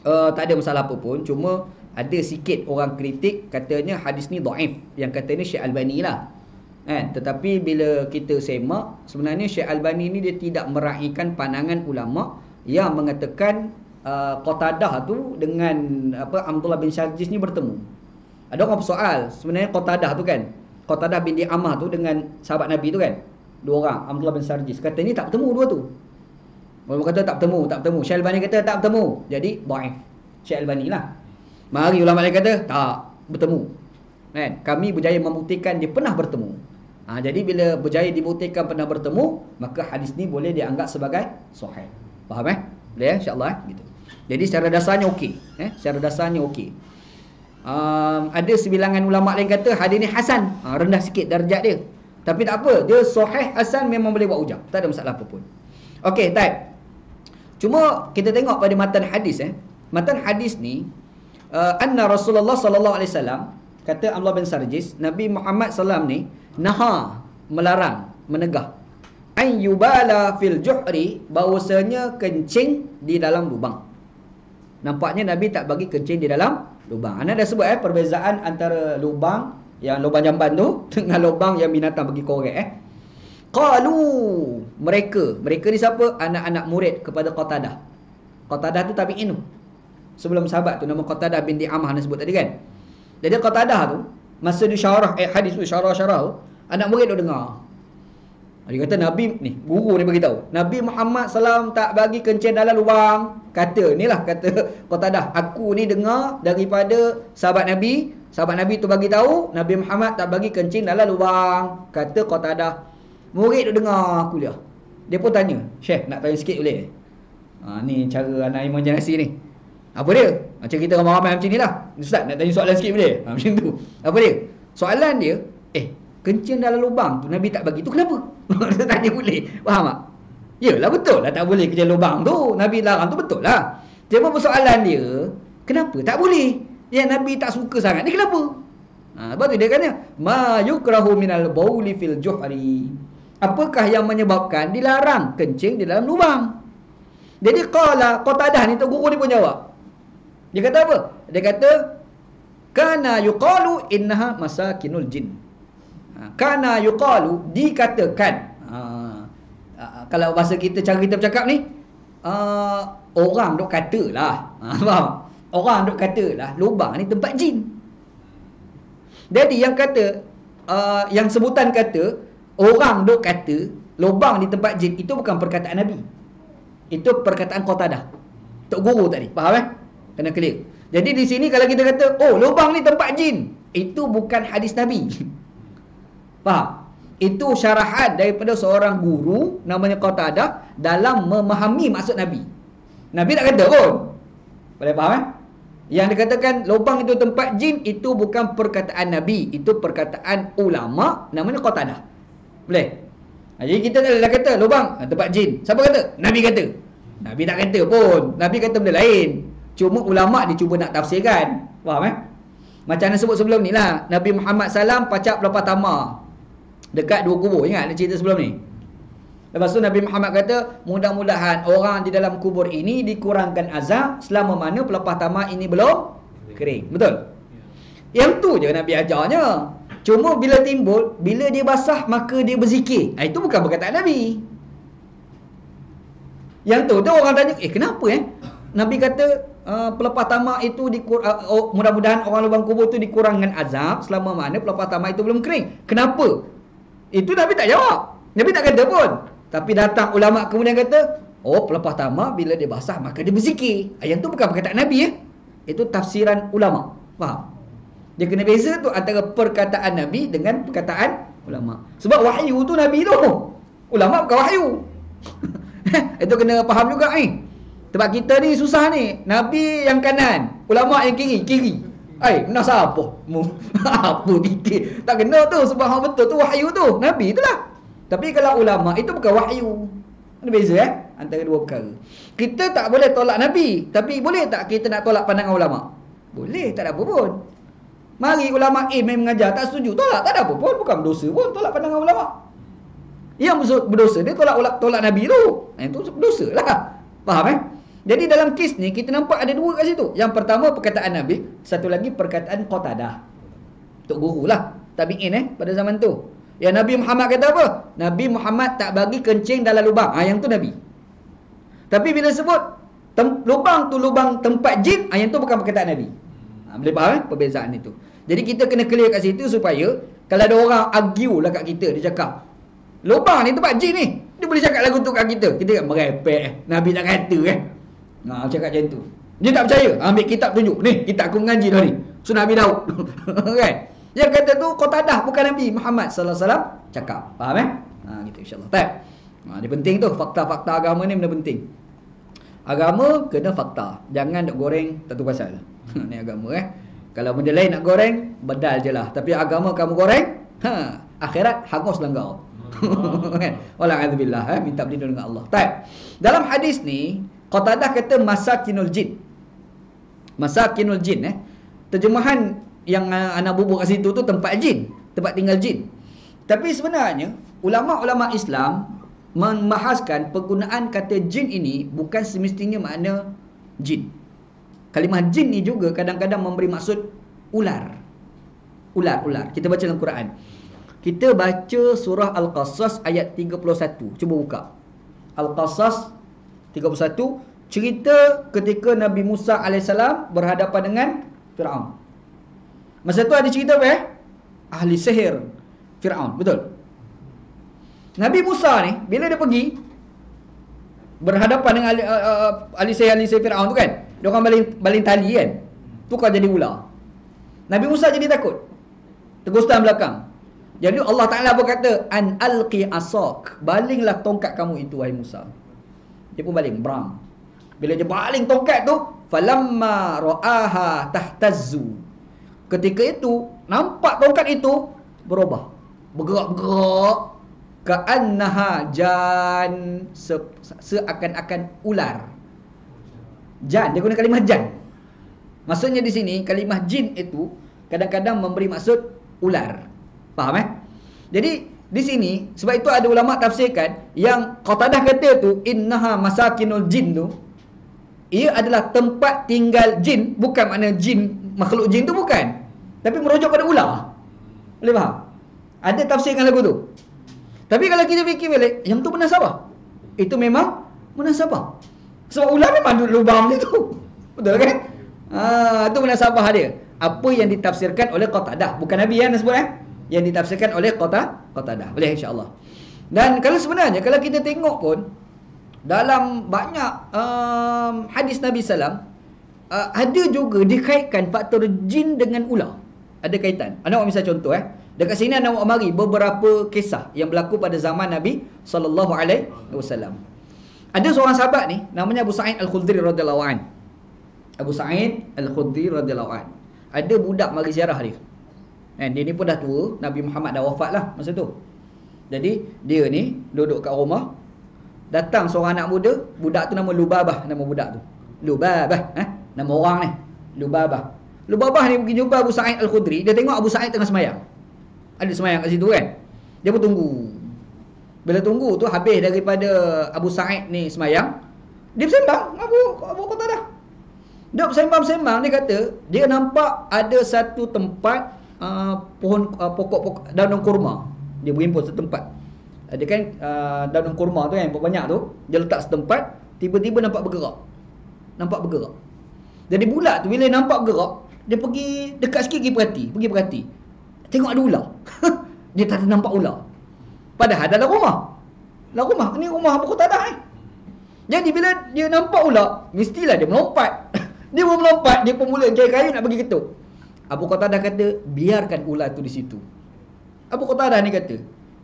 Speaker 1: tak ada masalah apa pun, cuma ada sikit orang kritik katanya hadis ni dhaif. Yang katanya Syekh Albani lah. Tetapi bila kita semak, sebenarnya Syekh Albani ni dia tidak meraihkan pandangan ulama yang mengatakan Qatadah tu dengan Abdullah bin Sarjis ni bertemu. Ada orang bersoal, sebenarnya Qatadah tu kan, Qatadah bin Di'amah tu dengan sahabat Nabi tu kan, dua orang, Abdullah bin Sarjis, kata ni tak bertemu dua tu. Orang kata tak bertemu. Syekh Albani kata tak bertemu. Jadi dhaif. Syekh Albani lah. Mari ulama lain kata tak bertemu. Kami berjaya membuktikan dia pernah bertemu. Jadi bila berjaya dibuktikan pernah bertemu, maka hadis ni boleh dianggap sebagai sahih. Faham boleh insya-Allah gitu. Jadi secara dasarnya okey, secara dasarnya okey. Ada sebilangan ulama lain kata hadis ni hasan, rendah sikit darjat dia. Tapi tak apa, dia sahih hasan memang boleh buat hujah, tak ada masalah apa pun. Okey, baik. Cuma kita tengok pada matan hadis matan hadis ni anna Rasulullah sallallahu alaihi wasallam, kata Abdullah bin Sarjis, Nabi Muhammad sallam ni melarang, menegah an yubala fil juhri, bahawasanya kencing di dalam lubang. Nampaknya Nabi tak bagi kencing di dalam lubang. Anda dah sebut perbezaan antara lubang yang lubang jamban tu dengan lubang yang binatang pergi korek. Qalu, mereka ni siapa? Anak-anak murid kepada Qatadah. Qatadah tu tabi'in tu. Sebelum sahabat tu nama Qatadah bin Di'amah nak sebut tadi kan. Jadi Qatadah tu masa dia syarah hadis tu, syarah tu, anak murid tu dengar. Dia kata Nabi ni, guru ni bagi tahu, Nabi Muhammad SAW tak bagi kencing dalam lubang. Kata Qatadah, aku ni dengar daripada sahabat Nabi tu bagi tahu Nabi Muhammad tak bagi kencing dalam lubang. Kata Qatadah. Murid tu dengar kuliah, dia pun tanya, Syekh nak tanya sikit boleh? Ni cara anak imajinasi ni. Apa dia? Macam kita ramai-ramai macam ni lah. Ustaz nak tanya soalan sikit boleh? Macam tu. Apa dia? Soalan dia, kencing dalam lubang tu Nabi tak bagi, tu kenapa? Dia tanya boleh. Faham tak? Yalah betul lah tak boleh kencing lubang tu, Nabi larang tu betul lah. Cuma persoalan dia, kenapa tak boleh? Yang Nabi tak suka sangat ni kenapa? Sebab tu dia kata ma yukrahu minal bauli fil juhri. Apakah yang menyebabkan dilarang kencing di dalam lubang? Jadi Qatadah ni tu guru ni pun jawab. Dia kata apa? Dia kata kana yuqalu innaha masakinul jin. Kana yuqalu, dikatakan. Kalau bahasa kita, cara kita bercakap ni, orang duk katalah. Faham? Orang duk katalah lubang ni tempat jin. Jadi yang kata yang sebutan kata orang duk kata lubang di tempat jin, itu bukan perkataan Nabi. Itu perkataan Qatadah, tok guru tadi. Faham Kena clear. Jadi di sini kalau kita kata lubang ni tempat jin, itu bukan hadis Nabi. Faham? Itu syarahan daripada seorang guru namanya Qatadah dalam memahami maksud Nabi. Nabi tak kata pun. Boleh faham Yang dikatakan lubang itu tempat jin, itu bukan perkataan Nabi, itu perkataan ulama namanya Qatadah. Boleh? Jadi kita dah kata lubang tempat jin. Siapa kata? Nabi kata. Nabi tak kata pun. Nabi kata benda lain. Cuma ulama' dia cuba nak tafsirkan. Faham Macam mana sebut sebelum ni lah. Nabi Muhammad SAW pacak pelepah tamar dekat 2 kubur. Ingat ada cerita sebelum ni? Lepas tu Nabi Muhammad kata, mudah-mudahan orang di dalam kubur ini dikurangkan azab selama mana pelepah tamar ini belum kering. Betul? Yang tu je Nabi ajarnya. Cuma bila timbul, bila dia basah maka dia berzikir. Itu bukan perkataan Nabi. Yang tu orang tanya, kenapa Nabi kata pelepah tamar itu mudah-mudahan orang lubang kubur itu dikurangkan azab selama mana pelepah tamar itu belum kering. Kenapa? Itu Nabi tak jawab. Nabi tak kata pun. Tapi datang ulama kemudian kata, pelepah tamar bila dia basah maka dia berzikir. Yang tu bukan perkataan Nabi Itu tafsiran ulama. Faham? Dia kena beza tu antara perkataan Nabi dengan perkataan ulama. Sebab wahyu tu Nabi tu. Ulama bukan wahyu. Itu kena faham juga ni. Sebab kita ni susah ni. Nabi yang kanan, ulama yang kiri. Benar siapa? Apa fikir? Tak kena tu. Sebab hang betul tu wahyu tu. Nabi tu lah. Tapi kalau ulama itu bukan wahyu. Ada beza antara dua perkara. Kita tak boleh tolak Nabi. Tapi boleh tak kita nak tolak pandangan ulama? Boleh, tak ada apa pun. Mari ulama A main mengajar, tak setuju, tolak, tak ada apa pun. Bukan berdosa pun tolak pandangan ulama. Yang berdosa dia tolak Nabi tu. Itu berdosa lah. Faham Jadi dalam kes ni kita nampak ada dua kat situ. Yang pertama perkataan Nabi, satu lagi perkataan Qatadah. Tok guru lah, tabi'in pada zaman tu. Yang Nabi Muhammad kata apa? Nabi Muhammad tak bagi kencing dalam lubang. Yang tu Nabi. Tapi bila sebut lubang tu lubang tempat jin, yang tu bukan perkataan Nabi. Boleh faham perbezaan itu. Jadi kita kena clear kat situ supaya kalau ada orang argue lah kat kita, dia cakap lubang ni tempat jin ni, dia boleh cakap lagu tu kat kita. Kita kan merepek Nabi tak kata cakap macam tu. Dia tak percaya, ambil kitab tunjuk. Ni kitab aku mengaji dah ni. Sunnah Nabi Daud. Kan? Yang kata tu Qatadah bukan Nabi Muhammad sallallahu alaihi wasallam cakap. Faham gitu insya-Allah. Baik. Dia penting tu, fakta-fakta agama ni benda penting. Agama kena fakta. Jangan nak goreng tak tahu pasal. Ni agama Kalau benda lain nak goreng, bedal je lah. Tapi agama kamu goreng, akhirat hangus langgar. Wala'adzubillah, minta berlindung dengan Allah. Baik. Dalam hadis ni, Qatadah kata masakinul jin. Masakinul jin terjemahan yang anak bubuk kat situ tu tempat jin, tempat tinggal jin. Tapi sebenarnya ulama-ulama Islam membahaskan penggunaan kata jin ini bukan semestinya makna jin. Kalimah jin ni juga kadang-kadang memberi maksud ular. Ular. Kita baca dalam Quran. Kita baca surah Al-Qasas ayat 31. Cuba buka. Al-Qasas 31, cerita ketika Nabi Musa AS berhadapan dengan Fir'aun. Masa tu ada cerita apa ahli sihir Fir'aun. Betul? Nabi Musa ni bila dia pergi berhadapan dengan ahli sihir Fir'aun tu kan, dia orang baling tali kan, tukar jadi ular. Nabi Musa jadi takut, tergostan belakang. Jadi Allah Ta'ala berkata, an alqi asak, balinglah tongkat kamu itu wahai Musa. Dia pun baling, bram. Bila dia baling tongkat tu, falamma ra'aha tahtazzu, ketika itu nampak tongkat itu berubah, bergerak-gerak, ka'annaha jan, seakan-akan ular. Jan, dia guna kalimah jan. Maksudnya di sini kalimah jin itu kadang-kadang memberi maksud ular. Faham Jadi di sini sebab itu ada ulama tafsirkan yang Qatadah kata tu innaha masakinul jin tu, ia adalah tempat tinggal jin, bukan makna jin, makhluk jin tu bukan, tapi merujuk pada ular. Boleh faham? Ada tafsirkan lagu tu. Tapi kalau kita fikir balik, yang tu munasabah. Itu memang munasabah. Sebab ular memang duduk lubang dia tu. Betul kan? Itu munasabah dia. Apa yang ditafsirkan oleh Qatadah, bukan Nabi yang sebut yang ditafsirkan oleh Qatadah. Boleh insya-Allah. Dan kalau sebenarnya kalau kita tengok pun dalam banyak hadis Nabi sallam, ada juga dikaitkan faktor jin dengan ular. Ada kaitan. Anda nak misal contoh dekat sini anda nak mari beberapa kisah yang berlaku pada zaman Nabi sallallahu alaihi wasallam. Ada seorang sahabat ni namanya Abu Sa'id Al-Khudri radhiyallahu an. Abu Sa'id Al-Khudri radhiyallahu an. Ada budak mari ziarah dia. Dia ni pun dah tua, Nabi Muhammad dah wafat lah masa tu. Jadi dia ni duduk kat rumah, datang seorang anak muda, budak tu nama Lubabah, nama budak tu. Lubabah, nama orang ni. Lubabah. Lubabah ni pergi jumpa Abu Sa'id Al-Khudri, dia tengok Abu Sa'id tengah semayang. Ada semayang kat situ kan. Dia pun tunggu. Bila tunggu tu habis daripada Abu Sa'id ni semayang, dia bersembang Abu Qatadah. Dia bersembang-sembang, dia kata dia nampak ada satu tempat pokok-pokok daun kurma. Dia berhimpun satu tempat. Ada kan daun kurma tu yang banyak tu, dia letak setempat, tiba-tiba nampak bergerak. Jadi bulat tu bila nampak bergerak, dia pergi dekat sikit pergi perhati. Tengok ada ular. Dia tak nampak ular. Padahal dalam rumah. Dalam rumah. Ni rumah Abu Qatadah ni. Jadi bila dia nampak ular, mestilah dia melompat. Dia pun melompat, dia pun mula cari kayu nak pergi ketuk. Abu Qatadah kata, biarkan ular tu di situ. Abu Qatadah ni kata,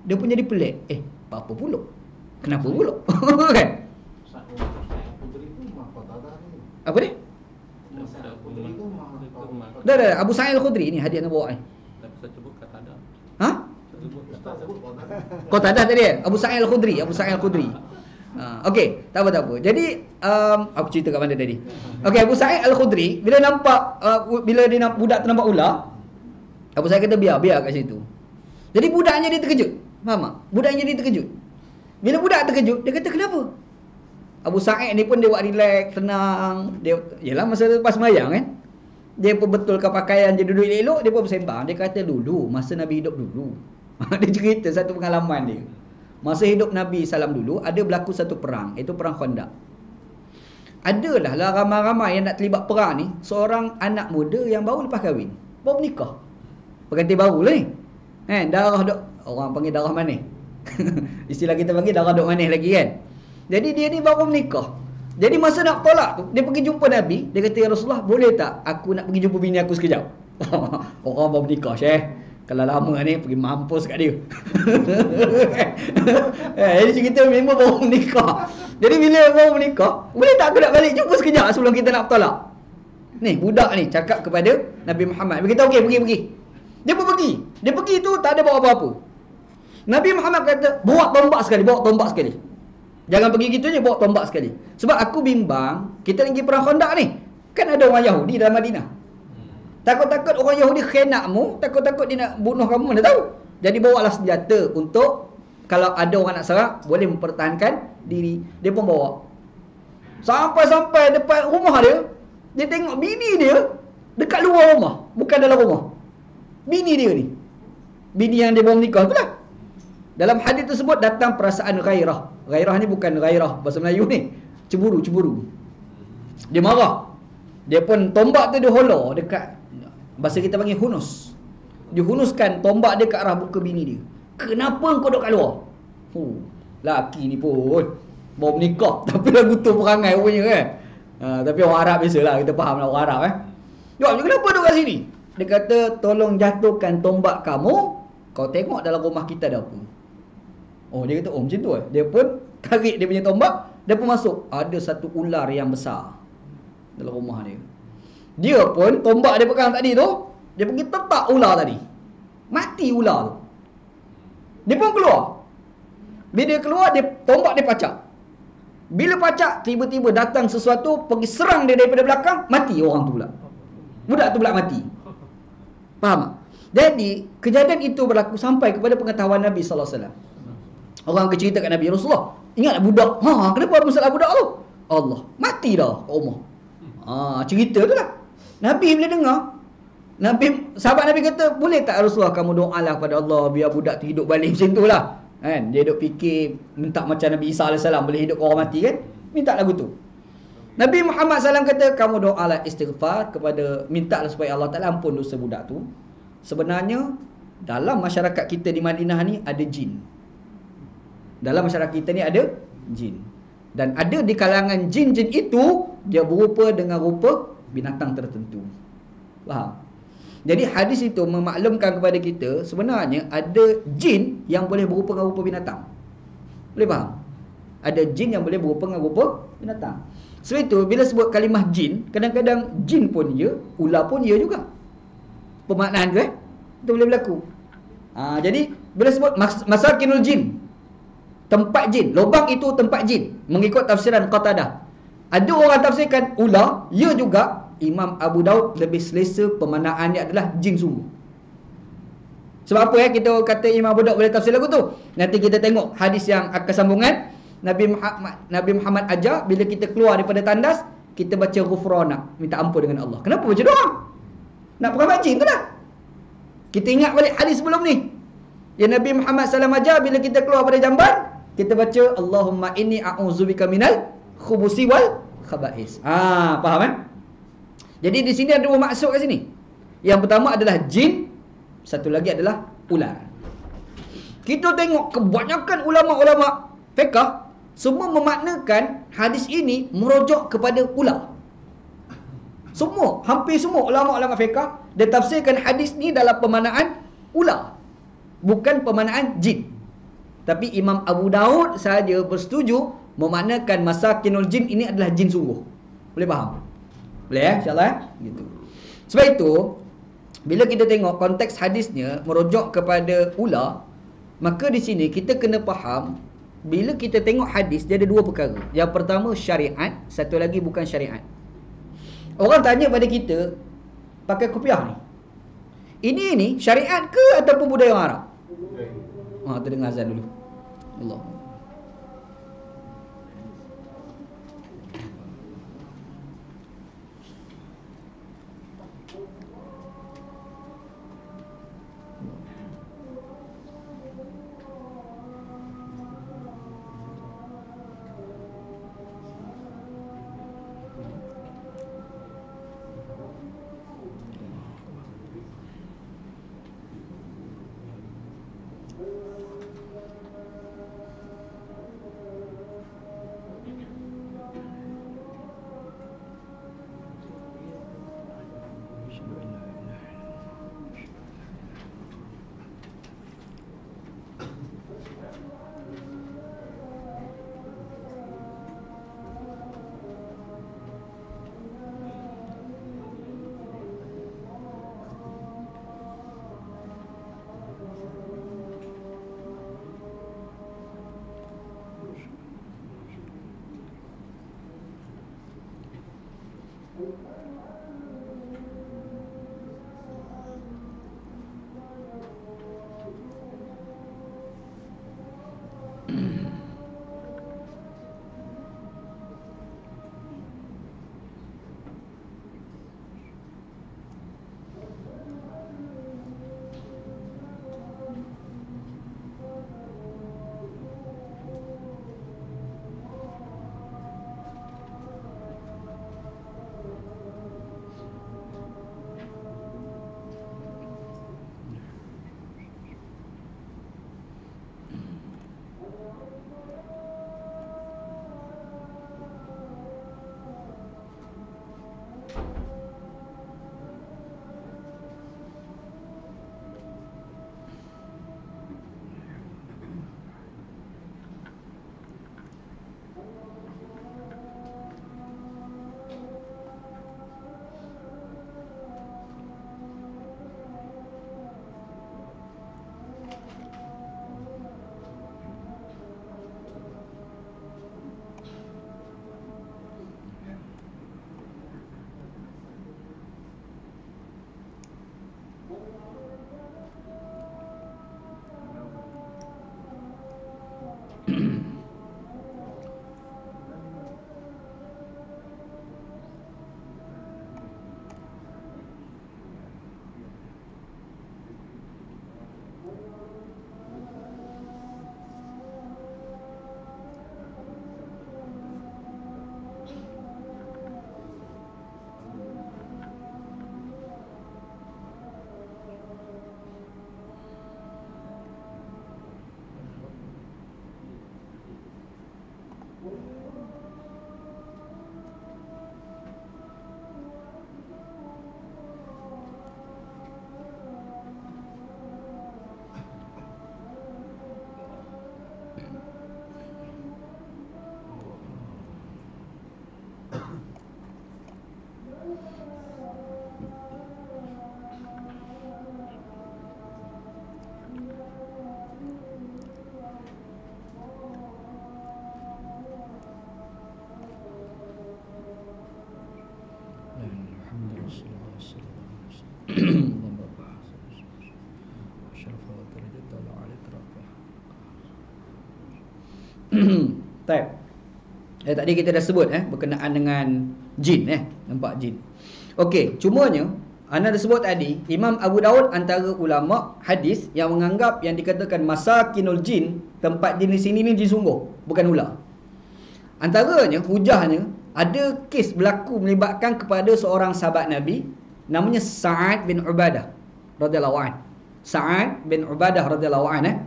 Speaker 1: dia pun jadi pelik. Apa pula? Kenapa pula? Kan? Apa dia? Dah. Abu Sa'id Al-Khudri ni hadiah nak bawa ni. Ha? Qatadah tadi kan? Abu Sa'id Al-Khudri. Okey, tak apa. Jadi aku cerita kat mana tadi? Okey, Abu Sa'id Al-Khudri bila nampak bila dia budak tu nampak ular, Abu Sa'id kata biar kat situ. Jadi budaknya dia terkejut. Faham tak? Budaknya dia terkejut. Bila budak terkejut, dia kata kenapa? Abu Sa'id ni pun dia buat relax, tenang. Dia yalah masa lepas sembahyang kan. Dia pun betulkan pakaian, dia duduk elok, dia pun bersembang. Dia kata dulu masa Nabi hidup dulu. Dia cerita satu pengalaman dia. Masa hidup Nabi SAW dulu, ada berlaku satu perang. Itu perang Khandaq. Adalah ramai-ramai yang nak terlibat perang ni, seorang anak muda yang baru lepas kahwin. Baru menikah. Pengantin baru lah ni. Darah dok, orang panggil darah manis. Istilah kita panggil darah dok manis lagi kan. Jadi dia ni baru menikah. Jadi masa nak tolak tu, dia pergi jumpa Nabi. Dia kata, ya Rasulullah, boleh tak aku nak pergi jumpa bini aku sekejap? Orang baru menikah, Syekh. Kalau lama ni, pergi mampus kat dia. Jadi cerita memang baru menikah. Jadi bila baru menikah, boleh tak aku nak balik jumpa sekejap sebelum kita nak tolak? Ni, budak ni cakap kepada Nabi Muhammad. Dia kata, okey, pergi. Dia pun pergi. Dia pergi tu tak ada bawa apa-apa. Nabi Muhammad kata, bawa tombak sekali. Jangan pergi gitu je, bawa tombak sekali. Sebab aku bimbang, kita lagi perang Khandaq ni. Kan ada orang Yahudi dalam Madinah. Takut-takut orang Yahudi khenakmu, takut-takut dia nak bunuh kamu, mana tahu. Jadi bawalah senjata untuk, kalau ada orang nak serang, boleh mempertahankan diri. Dia pun bawa. Sampai depan rumah dia, dia tengok bini dia dekat luar rumah, bukan dalam rumah. Bini dia ni, bini yang dia baru menikah tu lah. Dalam hadis tersebut datang perasaan ghairah. Ghairah ni bukan ghairah bahasa Melayu ni. Cemburu. Dia marah. Dia pun tombak tu dia holor dekat, bahasa kita panggil hunus. Dia hunuskan tombak dia ke arah muka bini dia. Kenapa engkau duduk kat luar? Laki ni pun baru menikah tapi dah gutur perangai punya kan. Tapi orang Arab biasalah, kita faham lah orang Arab Jawab, kenapa duduk kat sini? Dia kata, tolong jatuhkan tombak kamu. Kau tengok dalam rumah kita ada apa. Dia kata, macam tu Dia pun tarik dia punya tombak. Dia pun masuk. Ada satu ular yang besar dalam rumah dia. Dia pun, tombak dia pegang tadi tu, dia pergi tetak ular tadi. Mati ular tu. Dia pun keluar. Bila dia keluar, tombak dia pacak. Bila pacak, tiba-tiba datang sesuatu, pergi serang dia daripada belakang, mati orang tu pula. Budak tu pula mati. Faham tak? Jadi, kejadian itu berlaku sampai kepada pengetahuan Nabi SAW. Orang cerita kat Nabi, Rasulullah, ingat budak? Kenapa ada masalah budak tu? Allah, mati dah kat rumah. Cerita tu lah. Nabi bila dengar, sahabat Nabi kata, boleh tak Rasulullah kamu doalah kepada Allah biar budak tu hidup balik macam tu lah. Kan? Dia duk fikir, minta macam Nabi Isa AS boleh hidup orang mati kan? Minta lagu tu. Nabi Muhammad SAW kata, kamu doalah istighfar kepada, minta supaya Allah Ta'ala ampun dosa budak tu. Sebenarnya, dalam masyarakat kita di Madinah ni ada jin. Dalam masyarakat kita ni ada jin. Dan ada di kalangan jin-jin itu, dia berupa dengan rupa binatang tertentu. Faham? Jadi hadis itu memaklumkan kepada kita, sebenarnya ada jin yang boleh berupa dengan rupa binatang. Boleh faham? Ada jin yang boleh berupa dengan rupa binatang. Sebab itu, bila sebut kalimah jin, kadang-kadang jin pun ya, ular pun ya juga. Pemaknaan tu itu boleh berlaku. Jadi bila sebut masakinul jin, tempat jin, lubang itu tempat jin, mengikut tafsiran Qatadah. Ada orang tafsirkan ular, ya juga Imam Abu Daud lebih selesa pemaknaannya adalah jin sungguh. Sebab apa kita kata Imam Abu Daud boleh tafsir lagu tu? Nanti kita tengok hadis yang akan sambungan. Nabi Muhammad ajar bila kita keluar daripada tandas, kita baca ghufrana, minta ampun dengan Allah. Kenapa baca doa? Nak perangai jin tu dah. Kita ingat balik hadis sebelum ni. Yang Nabi Muhammad SAW ajar bila kita keluar pada jamban, kita baca Allahumma inni a'udzubika minal khubusi wal khaba'is. Faham kan? Jadi di sini ada dua maksud kat sini. Yang pertama adalah jin, satu lagi adalah ular. Kita tengok kebanyakan ulama-ulama fiqh semua memaknakan hadis ini merujuk kepada ular. Semua, hampir semua ulama-ulama fiqh dia tafsirkan hadis ni dalam pemaknaan ular, bukan pemaknaan jin. Tapi Imam Abu Daud sahaja bersetuju memaknakan masakinul jin ini adalah jin sungguh. Boleh faham? Boleh insya-Allah gitu. Sebab itu bila kita tengok konteks hadisnya merujuk kepada ular, maka di sini kita kena faham bila kita tengok hadis dia ada dua perkara. Yang pertama syariat, satu lagi bukan syariat. Orang tanya pada kita pakai kopiah ni, ini syariat ke ataupun budaya orang Arab? Terdengar azan dulu. Allah. Tadi kita dah sebut berkenaan dengan jin nampak jin. Okey, cumanya anda dah sebut tadi Imam Abu Daud antara ulama hadis yang menganggap yang dikatakan masakinul jin, tempat jin di sini ni jin sungguh, bukan ular. Antaranya hujahnya ada kes berlaku melibatkan kepada seorang sahabat Nabi namanya Sa'ad bin Ubadah radhiyallahu anhu. Sa'ad bin Ubadah radhiyallahu anhu.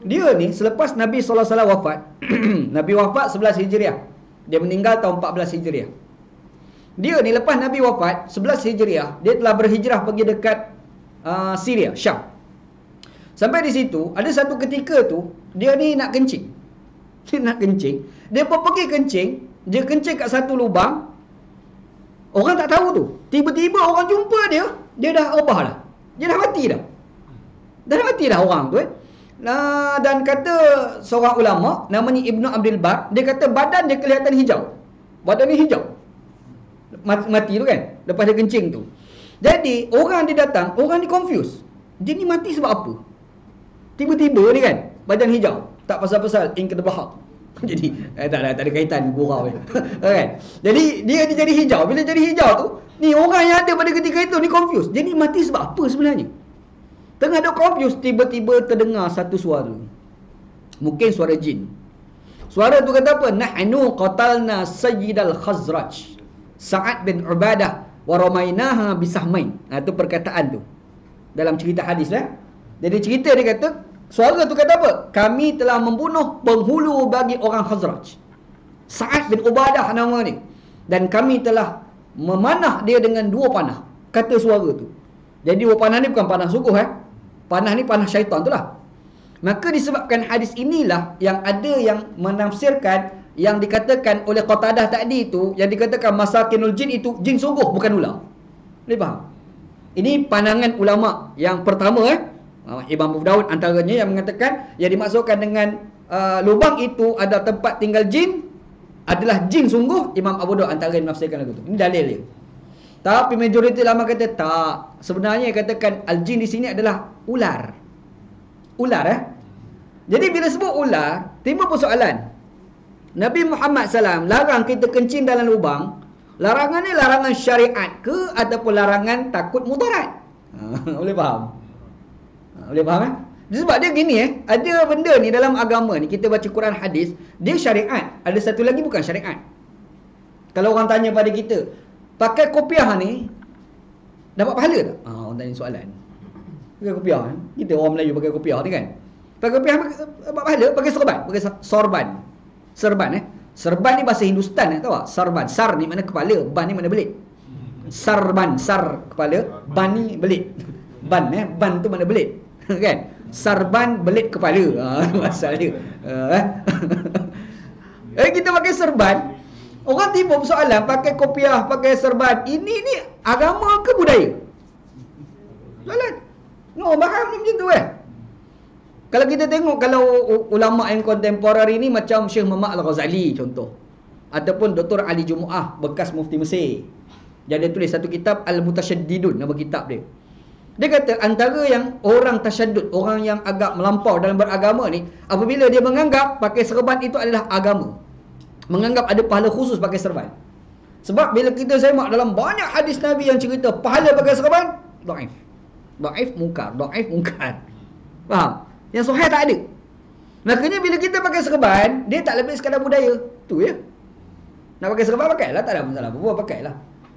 Speaker 1: Dia ni selepas Nabi sallallahu alaihi wasallam wafat, Nabi wafat 11 Hijriah. Dia meninggal tahun 14 Hijriah. Dia ni lepas Nabi wafat 11 Hijriah, dia telah berhijrah pergi dekat Syria, Syam. Sampai di situ, ada satu ketika tu dia ni nak kencing. Dia nak kencing. Dia pun pergi kencing, dia kencing kat satu lubang. Orang tak tahu tu. Tiba-tiba orang jumpa dia, dia dah rebah dah. Dia dah mati dah. Dah mati dah orang tu dan kata seorang ulama namanya Ibnu Abdul Bar, dia kata badan dia kelihatan hijau. Badan ni hijau. Mati tu kan, lepas dia kencing tu. Jadi orang dia datang, orang ni confused. Dia ni mati sebab apa? Tiba-tiba ni kan badan hijau. Tak pasal-pasal ink terbahak. Jadi tak ada kaitan gurau kan. Jadi dia jadi hijau. Bila jadi hijau tu, ni orang yang ada pada ketika itu ni confused. Jadi mati sebab apa sebenarnya? Tengah ada confused, tiba-tiba terdengar satu suara. Mungkin suara jin. Suara tu kata apa? Nahnu qatalna sayyidal Khazraj Sa'ad bin Ubadah wa ramainaha bisahmain. Itu perkataan tu dalam cerita hadis Jadi cerita dia kata, suara tu kata apa? Kami telah membunuh penghulu bagi orang Khazraj, Sa'ad bin Ubadah nama ni, dan kami telah memanah dia dengan 2 panah. Kata suara tu. Jadi 2 panah ni bukan panah sungguh Panah ni panah syaitan tu lah. Maka disebabkan hadis inilah yang ada yang menafsirkan yang dikatakan oleh Qatadah tadi itu, yang dikatakan masakinul jin itu jin sungguh, bukan ular. Boleh faham? Ini pandangan ulama yang pertama Imam Abu Daud antaranya yang mengatakan yang dimaksudkan dengan lubang itu adalah tempat tinggal jin, adalah jin sungguh. Imam Abu Daud antara yang menafsirkan lagu tu. Ini dalil dia. Tapi majoriti ulama kata tak. Sebenarnya katakan al-jin di sini adalah ular. Ular Jadi bila sebut ular, timbul persoalan. Nabi Muhammad SAW larang kita kencing dalam lubang. Larangan ni larangan syariat ke ataupun larangan takut mudarat? Boleh faham? Boleh faham Sebab dia gini ada benda ni dalam agama ni, kita baca Quran hadis, dia syariat. Ada satu lagi bukan syariat. Kalau orang tanya pada kita, pakai kopiah ni dapat pahala tak? Orang tanya soalan. Pakai kopiah kita orang Melayu pakai kopiah ni kan. Pakai kopiah dapat pahala, pakai sorban, pakai sorban. Serban ni bahasa Hindustan tahu tak? Sarban. Sar ni mana kepala, ban ni mana belit. Sarban, sar kepala, ban ni belit. Ban ban tu mana belit. Kan? Sarban belit kepala. Masalah dia. Kita pakai serban. Orang timbul persoalan pakai kopiah, pakai serban. Ini ni agama ke budaya? Soalan. Orang faham ni macam tu Kalau kita tengok, kalau ulama yang kontemporer ini macam Syekh Muhammad Al-Ghazali contoh, ataupun Dr. Ali Jumu'ah bekas mufti Mesir, dia ada tulis satu kitab Al-Mutasyaddidun, nama kitab dia. Dia kata antara yang orang tasyaddud, orang yang agak melampau dalam beragama ni, apabila dia menganggap pakai serban itu adalah agama, menganggap ada pahala khusus pakai serban. Sebab bila kita semak dalam banyak hadis Nabi yang cerita pahala pakai serban, dhaif munkar. Faham? Yang sahih tak ada. Makanya bila kita pakai serban, dia tak lebih sekadar budaya. Tu Nak pakai serban, pakailah. Tak ada masalah. Perempuan pakailah.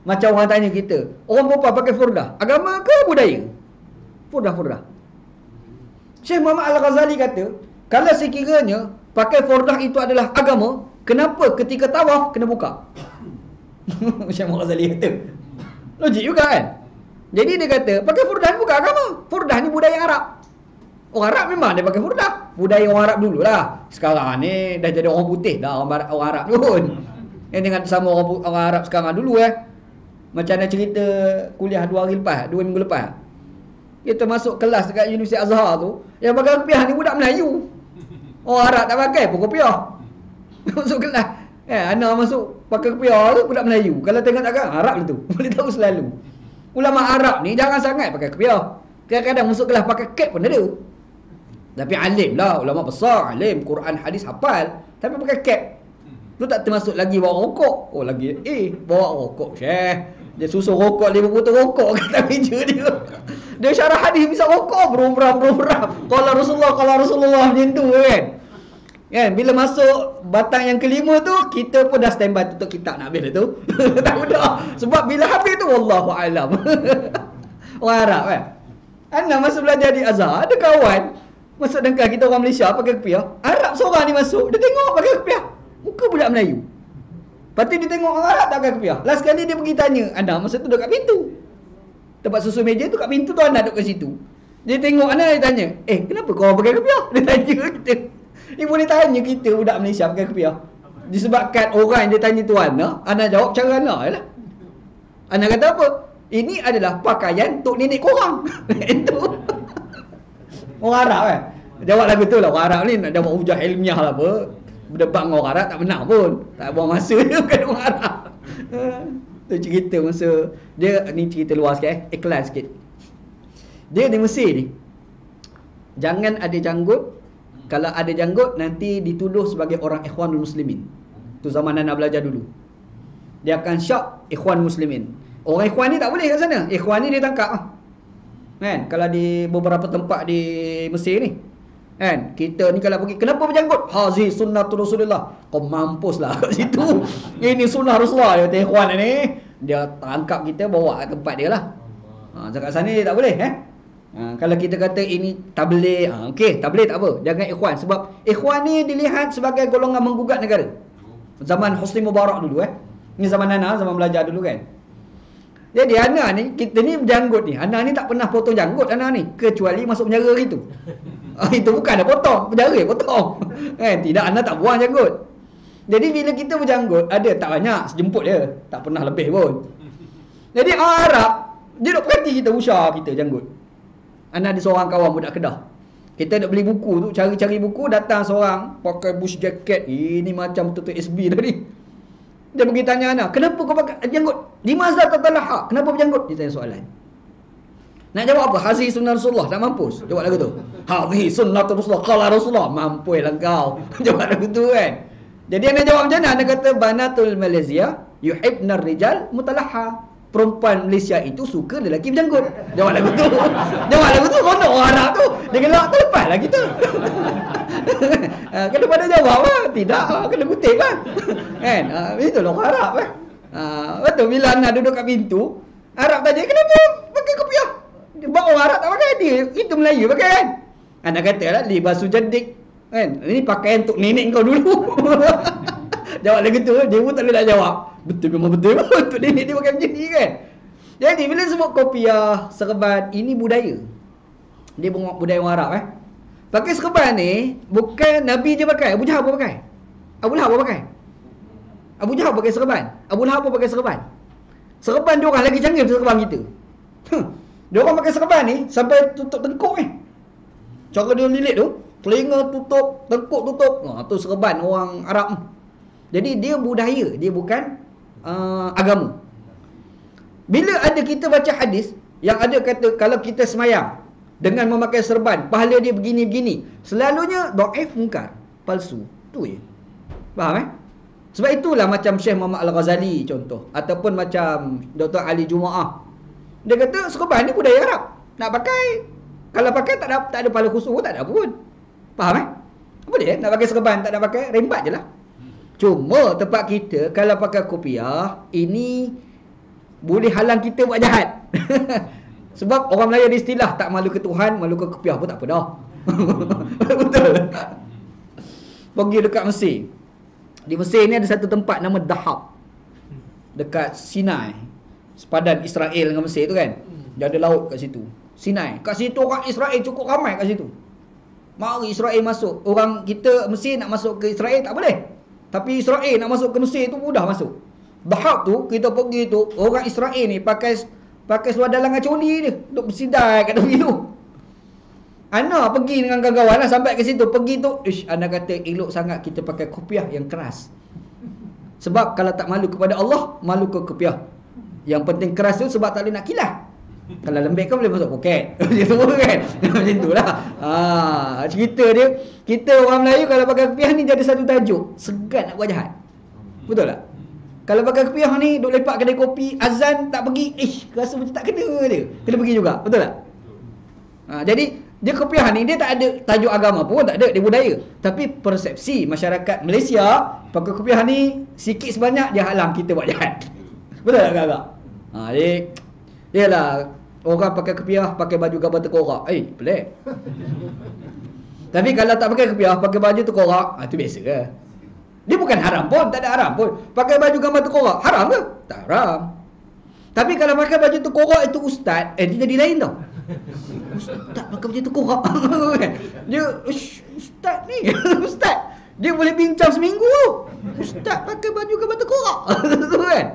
Speaker 1: Macam orang tanya kita, orang perempuan pakai furdah, agama ke budaya? Furdah. Syekh Muhammad Al-Ghazali kata, kalau sekiranya pakai furdah itu adalah agama, kenapa ketika tawaf kena buka? Syekh Muhammad Al-Ghazali kata. Logik juga kan? Jadi dia kata, pakai furdah ni bukan agama. Furdah ni budaya Arab. Orang Arab memang dia pakai furdah. Budaya orang Arab dululah. Sekarang ni dah jadi orang putih dah orang Arab pun. Yang dengan sama orang Arab sekarang dulu Macam ada cerita kuliah 2 minggu lepas. Kita masuk kelas dekat Universiti Azhar tu, yang pakai kopiah ni budak Melayu. Orang Arab tak pakai pun kopiah. Masuk kelas. Anak masuk pakai kopiah tu budak Melayu. Kalau tengok takkan Arab tu. Boleh tahu selalu. Ulama Arab ni jangan sangat pakai kopiah. Kadang-kadang masuk kelas pakai cap pun ada. Tapi alim lah, ulama besar, alim, Quran, hadis hafal, tapi pakai cap. Tu tak termasuk lagi bawa rokok. Oh lagi bawa rokok Syekh. Dia susun rokok 5 botol rokok kat meja dia. Dia syarah hadis bisa rokok beruram. Qala Rasulullah macam tu kan. Kan bila masuk batang yang kelima tu kita pun dah standby tutup kitab nak habis tu. Tak mudah. Sebab bila habis tu wallahu alam. Orang Arab kan. Anak masa belajar di Azhar ada kawan masuk dengkal kita orang Malaysia pakai kepiah. Arab seorang ni masuk, dia tengok pakai kepiah. Muka budak Melayu. Lepas tu dia tengok orang Arab tak pakai kepiah. Last sekali dia pergi tanya, anak masa tu duduk kat pintu. Tempat susun meja tu kat pintu tu anak duduk kat situ. Dia tengok anak dia tanya, kenapa kau orang pakai kepiah? Dia tanya kita. Dia boleh tanya kita budak Malaysia pakai kepiah. Disebabkan orang yang dia tanya tu anak jawab cara anak je lah. Anak kata apa? Ini adalah pakaian tok nenek korang. Itu. Orang Arab kan. Jawab lagu tu lah. Orang Arab ni nak jawab hujah ilmiah lah apa. Berdebat dengan orang Arab tak benar pun. Tak buang masa dia bukan orang Arab. Tu cerita masa. Dia ni cerita luar sikit iklan sikit. Dia di Mesir ni. Jangan ada janggut. Kalau ada janggut nanti dituduh sebagai orang Ikhwanul Muslimin. Tu zaman anak belajar dulu. Dia akan syak Ikhwan Muslimin. Orang Ikhwan ni tak boleh kat sana. Ikhwan ni dia tangkap kan. Kalau di beberapa tempat di Mesir ni kan, kita ni kalau pergi, kenapa berjanggut? Hazi sunnatul Rasulullah. Kau mampus lah kat situ. Ini sunnah Rasulullah. Dia Ikhwan ni dia tangkap kita bawa ke tempat dia lah. Dekat sana dia tak boleh kalau kita kata ini tabligh, okey, tabligh tak apa, jangan Ikhwan. Sebab Ikhwan ni dilihat sebagai golongan menggugat negara. Zaman Husni Mubarak dulu Ni zaman Nana, zaman belajar dulu kan. Jadi Ana ni, kita ni berjanggut ni. Ana ni tak pernah potong janggut Ana ni. Kecuali masuk penjara gitu. Itu bukan dah potong. Penjara potong. Tidak, Ana tak buang janggut. Jadi bila kita berjanggut, ada tak banyak. Sejemput dia. Tak pernah lebih pun. Jadi orang Arab, dia duk perhati kita usah kita janggut. Ana ada seorang kawan budak Kedah. Kita nak beli buku tu, cari-cari buku. Datang seorang pakai bush jacket. Ini macam betul-betul SB tadi. Dia pergi tanya anak, kenapa kau pakai janggut? Limaza tatalaha? Kenapa berjanggut? Dia tanya soalan. Nak jawab apa? Hazi sunnah Rasulullah. Tak mampus. Jawab lagu tu. Hazi sunnah Rasulullah. Qala Rasulullah. Mampus lah kau. Jawab lagu tu kan. Jadi anak jawab macam mana? Anak kata, Banatul Malaysia yuhibnar rijal mutalaha. Perempuan Malaysia itu suka lelaki berjanggut. Jawab lagu tu. Jawab lagu tu. Kau nak orang Arab tu. Dia kena terlepas lah kita. Kena pada jawab lah. Tidak. Kena kutip lah. Kan? Itulah orang Arab kan. Betul bila anak duduk kat pintu, Arab tanya, kenapa pakai kopiah? Sebab orang Arab tak pakai. Dia itu Melayu pakai kan. Anak kata lah, libasu jadik. Kan? Ini pakaian untuk nenek kau dulu. Jawab lagu tu, dia pun tak boleh nak jawab. Betul memang betul. Untuk nenek dia pakai macam ni kan. Jadi bila sebut kopiah, serban, ini budaya. Dia budaya orang Arab Pakai serban ni, bukan Nabi je pakai. Abu Jahal pun pakai. Abu Lahab pun pakai. Abu Jahal pakai serban. Abu Lahab pun pakai serban. Serban dia orang lagi canggih daripada serban kita. Dia orang pakai serban ni sampai tutup tengkuk ni. Cara dia lilit tu, telinga tutup, tengkuk tutup. Tu serban orang Arab. Jadi dia budaya, dia bukan agama. Bila ada kita baca hadis yang ada kata kalau kita semayang dengan memakai serban, pahala dia begini-begini, selalunya dhaif, mungkar, palsu. Tu je. Faham Sebab itulah macam Syekh Muhammad Al-Ghazali contoh, ataupun macam Dr. Ali Jumaah. Dia kata serban ni budaya Arab. Nak pakai, kalau pakai tak ada pahala khusus pun tak ada apa pun. Faham Apa dia? Nak pakai serban tak nak pakai, rembat je lah. Cuma tempat kita kalau pakai kopiah, ini boleh halang kita buat jahat. Sebab orang Melayu ada istilah, tak malu ke Tuhan, malu ke kopiah pun tak apa dah. Betul. Pergi dekat Mesir. Di Mesir ni ada satu tempat nama Dahab. Dekat Sinai. Sepadan Israel dengan Mesir tu kan. Dia ada laut kat situ. Sinai. Kat situ orang Israel cukup ramai kat situ. Mari Israel masuk. Orang kita Mesir nak masuk ke Israel tak boleh. Tapi Israel nak masuk ke Mesir tu mudah masuk. Dahab tu, kita pergi tu, orang Israel ni pakai seluar dalam coli dia. Duk bersidai kat tepi tu. Ana pergi dengan kawan-kawan lah sampai ke situ. Pergi tu, Ana kata elok sangat kita pakai kopiah yang keras. Sebab kalau tak malu kepada Allah, malu ke kopiah. Yang penting keras tu sebab tak boleh nak kilah. Kalau lembek kan boleh masuk poket. Macam tu kan. Macam tu lah. Cerita dia, kita orang Melayu kalau pakai kopiah ni jadi satu tajuk. Segan nak buat jahat. Betul tak? Kalau pakai kepiah ni duk lepak kedai kopi, azan tak pergi, rasa macam tak kena dia. Kena pergi juga. Betul tak? Jadi dia kepiah ni dia tak ada tajuk agama pun, tak ada, dia budaya. Tapi persepsi masyarakat Malaysia pakai kepiah ni sikit sebanyak dia halang kita buat jahat. Betul tak kakak? Jadi dia lah orang pakai kepiah pakai baju gambar tengkorak. Pelik. Tapi kalau tak pakai kepiah, pakai baju tengkorak, tu biasa ke? Dia bukan haram pun, tak ada haram pun. Pakai baju gambar tengkorak, haram ke? Tak haram. Tapi kalau pakai baju tengkorak itu ustaz, dia jadi lain tau. Ustaz pakai baju tengkorak. Dia ustaz ni, ustaz. Dia boleh bincang seminggu tu. Ustaz pakai baju gambar tengkorak. Tu kan?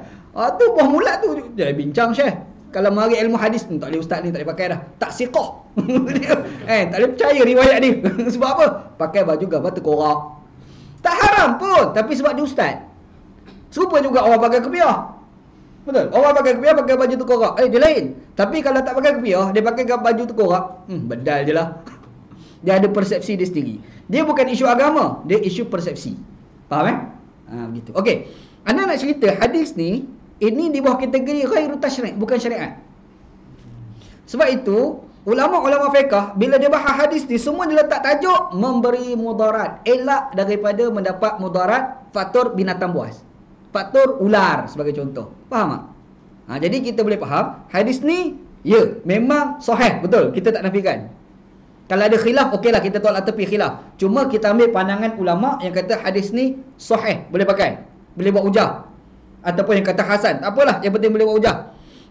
Speaker 1: Tu buah mulat tu. Dia bincang Syekh. Kalau mari ilmu hadis ni, tak boleh ustaz ni tak boleh pakai dah. Tak siqah. Tak boleh percaya riwayat ni. Sebab apa? Pakai baju gambar tengkorak. Tak haram pun, tapi sebab dia ustaz. Serupa juga orang pakai kepiah. Betul? Orang pakai kepiah pakai baju tengkorak. Dia lain. Tapi kalau tak pakai kepiah, dia pakai baju tengkorak, bedal je lah. Dia ada persepsi dia sendiri. Dia bukan isu agama, dia isu persepsi. Faham begitu. Okey. Anda nak cerita hadis ni, ini di bawah kategori ghairu tasyri', bukan syariat. Sebab itu ulama-ulama fiqh bila dia bahas hadis ni semua dia letak tajuk memberi mudarat, elak daripada mendapat mudarat, faktor binatang buas, faktor ular sebagai contoh. Faham tak? Jadi kita boleh faham hadis ni memang sahih, betul, kita tak nafikan. Kalau ada khilaf, okeylah kita tolak tepi khilaf. Cuma kita ambil pandangan ulama yang kata hadis ni sahih, boleh pakai, boleh buat hujah. Ataupun yang kata hasan, tak apalah, yang penting boleh buat hujah.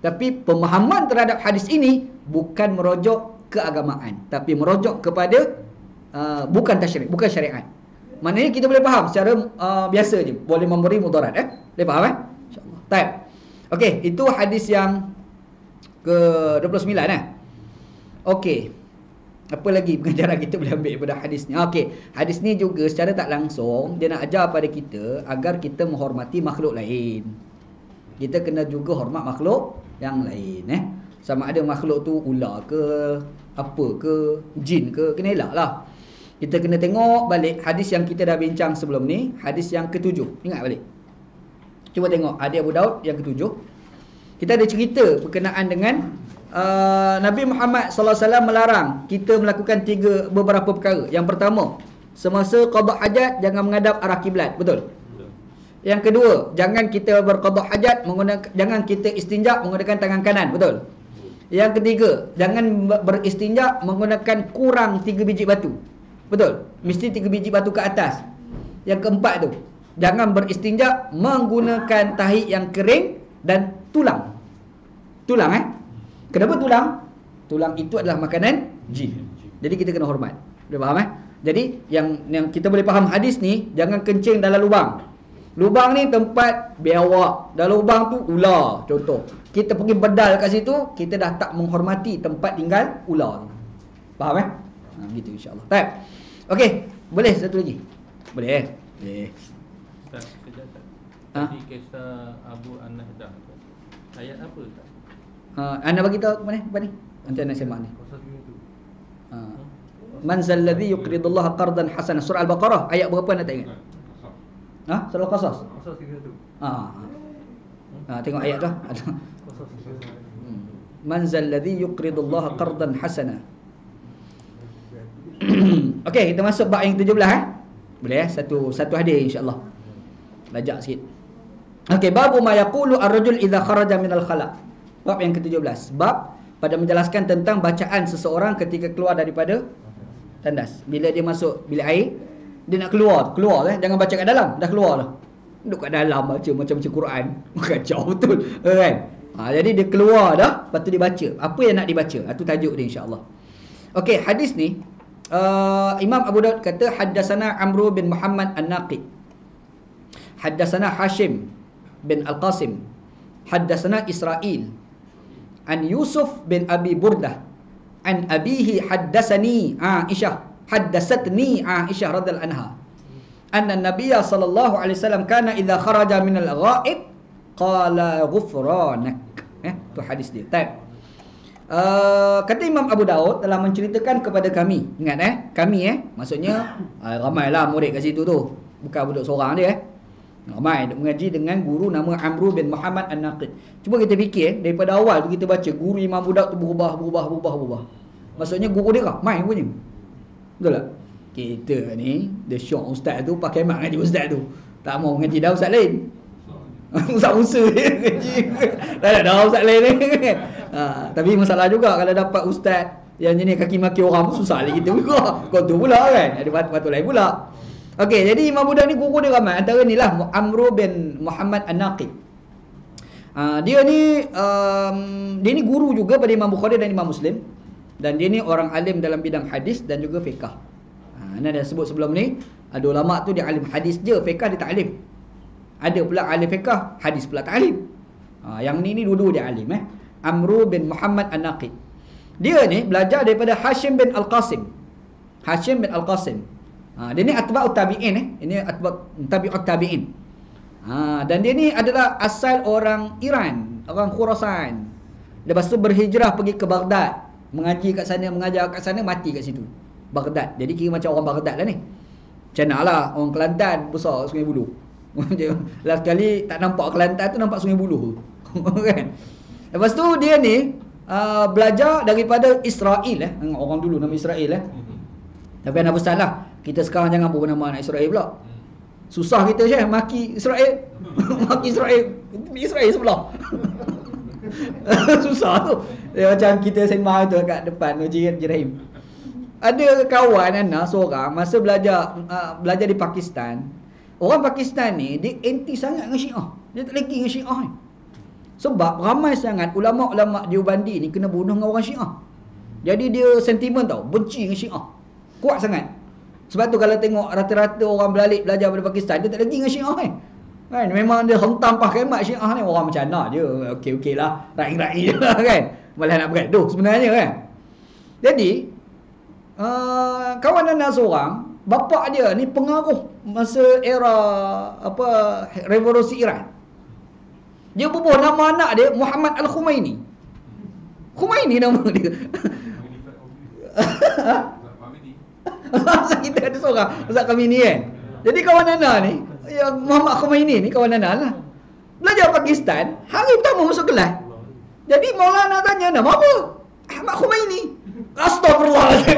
Speaker 1: Tapi pemahaman terhadap hadis ini bukan merujuk keagamaan, tapi merujuk kepada bukan tasyri', bukan syariat. Maknanya kita boleh faham secara biasa je, boleh memberi mudarat. Boleh faham InsyaAllah. Baik. Okey, itu hadis yang ke-29 Okey. Apa lagi pengajaran kita boleh ambil daripada hadis ni? Okey, hadis ni juga secara tak langsung dia nak ajar pada kita agar kita menghormati makhluk lain. Kita kena juga hormat makhluk yang lain. Sama ada makhluk tu ular ke, apa ke, jin ke, kena elak lah. Kita kena tengok balik hadis yang kita dah bincang sebelum ni, hadis yang ke-7. Ingat balik. Cuba tengok hadis Abu Daud yang ke-7. Kita ada cerita berkenaan dengan Nabi Muhammad SAW melarang kita melakukan beberapa perkara. Yang pertama, semasa qada hajat jangan menghadap arah kiblat. Betul? Yang kedua, jangan kita berqada hajat jangan kita istinja menggunakan tangan kanan. Betul? Yang ketiga, jangan beristinja menggunakan kurang 3 biji batu. Betul? Mesti 3 biji batu ke atas. Yang keempat tu, jangan beristinja menggunakan tahi yang kering dan tulang. Tulang Kenapa tulang? Tulang itu adalah makanan jin. Jadi kita kena hormat. Boleh faham Jadi yang kita boleh faham hadis ni, jangan kencing dalam lubang. Lubang ni tempat biawak. Dalam lubang tu ular, contoh. Kita pergi bedal kat situ, kita dah tak menghormati tempat tinggal ular. Faham begitu insya-Allah. Baik. Okey, boleh satu lagi? Boleh. Boleh.
Speaker 2: Ustaz, kejap tak? Tadi kisah Abu An-Nahdah. Ayat apa tak?
Speaker 1: Anda bagi tahu mana ni? Nanti anda semak ni. Man zal ladzi yuqridullaha qardan hasanan, surah Al-Baqarah ayat berapa anda tak ingat? Surah Al-Qasas.
Speaker 2: Qasas 32.
Speaker 1: Tengok ayat tu. Man zal ladzi yuqridullaha qardan hasanan. Okey, kita masuk bab yang 17 Boleh satu hadis insya-Allah. Lajak sikit. Okey, babu ma yaqulu ar-rajul idza kharaja minal khala'. Bab yang ke-17. Bab pada menjelaskan tentang bacaan seseorang ketika keluar daripada tandas. Bila dia masuk bilik air, dia nak keluar jangan baca kat dalam, dah keluar dah. Duduk kat dalam baca macam Quran. Kacau betul kan? Jadi dia keluar dah, lepas tu dia baca apa yang nak dibaca. Itu tajuk dia insya-Allah. Okey, hadis ni Imam Abu Daud kata haddatsana Amru bin Muhammad An-Naqi, haddatsana Hashim bin Al-Qasim, haddatsana Israil an Yusuf bin Abi Burdah an abihi haddatsani Aisyah haddatsatni Aisyah radhiyallahu anha anna Nabiyya sallallahu alaihi wasallam kana idza kharaja min al-ghaib qala ghufranak. Tu hadis dia. Kata Imam Abu Daud telah menceritakan kepada kami. Ingat kami maksudnya ramailah murid kat situ tu. Bukan duduk seorang dia Ramai duk mengaji dengan guru nama Amru bin Muhammad An-Naqid. Cuba kita fikir daripada awal tu kita baca guru Imam budak tu berubah. Maksudnya guru dia ramai punya. Betul tak? Kita ni dia syok ustaz tu pakai mak ngaji ustaz tu. Tak mau ngaji dah ustaz lain. Ustaz Musa dia ngaji. Tak ada dah ustaz lain ni. Tapi masalah juga kalau dapat ustaz yang jenis kaki maki orang susah lagi kita juga. Kau tu pula kan. Ada patut lain pula. Okey, jadi Imam budak ni guru dia ramai. Antara ni lah Amru bin Muhammad An-Naqid. Dia ni guru juga pada Imam Bukhari dan Imam Muslim. Dan dia ni orang alim dalam bidang hadis dan juga fiqh. Ini dah sebut sebelum ni, ada ulama tu dia alim hadis je, fiqh dia tak alim. Ada pula alim fiqh, hadis pula tak alim. Yang ni dua-dua dia alim Amru bin Muhammad An-Naqid. Dia ni belajar daripada Hashim bin Al-Qasim. Hashim bin Al-Qasim. Dia ni atba'ut tabi'in Ini tabi'ut tabi'in. Dan dia ni adalah asal orang Iran, orang Khurasan. Lepas tu berhijrah pergi ke Baghdad, mengaji kat sana, mengajar kat sana, mati kat situ. Baghdad. Jadi kira macam orang Baghdad lah ni. Macam nak lah orang Kelantan besar Sungai Buloh. Last kali tak nampak Kelantan tu, nampak Sungai Buloh kan. Lepas tu dia ni belajar daripada Israel orang dulu nama Israel Tapi anak besar lah. Kita sekarang jangan bawa nama anak Israel pula. Susah kita Syekh maki Israel. Maki Israel. Israel sebelah. Susah tu. Macam kita sembah tu kat depan Masjid Rahim. Ada kawan anak seorang masa belajar di Pakistan. Orang Pakistan ni dia anti sangat dengan Syiah. Dia tak lagi dengan Syiah ni. Sebab ramai sangat ulama-ulama Deobandi ni kena bunuh dengan orang Syiah. Jadi dia sentimen tau, benci dengan Syiah. Kuat sangat. Sebab tu kalau tengok rata-rata orang balik belajar pada Pakistan, dia tak lagi dengan Syiah kan. Memang dia hentam pakai mat Syiah ni. Orang macam nak je, okey-okey lah, raih-raih je lah kan. Malah nak bergaduh sebenarnya kan. Jadi kawan anak seorang, bapak dia ni pengaruh masa era revolusi Iran. Dia bubuh nama anak dia Muhammad Al-Khumaini. Khumaini nama dia. Kita ada seorang Ustaz kami ni kan. Jadi kawan Nana ni yang Muhammad Khumaini ni kawan Nana lah. Belajar Pakistan, hari pertama masuk kelas. Jadi Maulana tanya, nama apa? Ahmad Khumaini. Astagfirullahaladzim.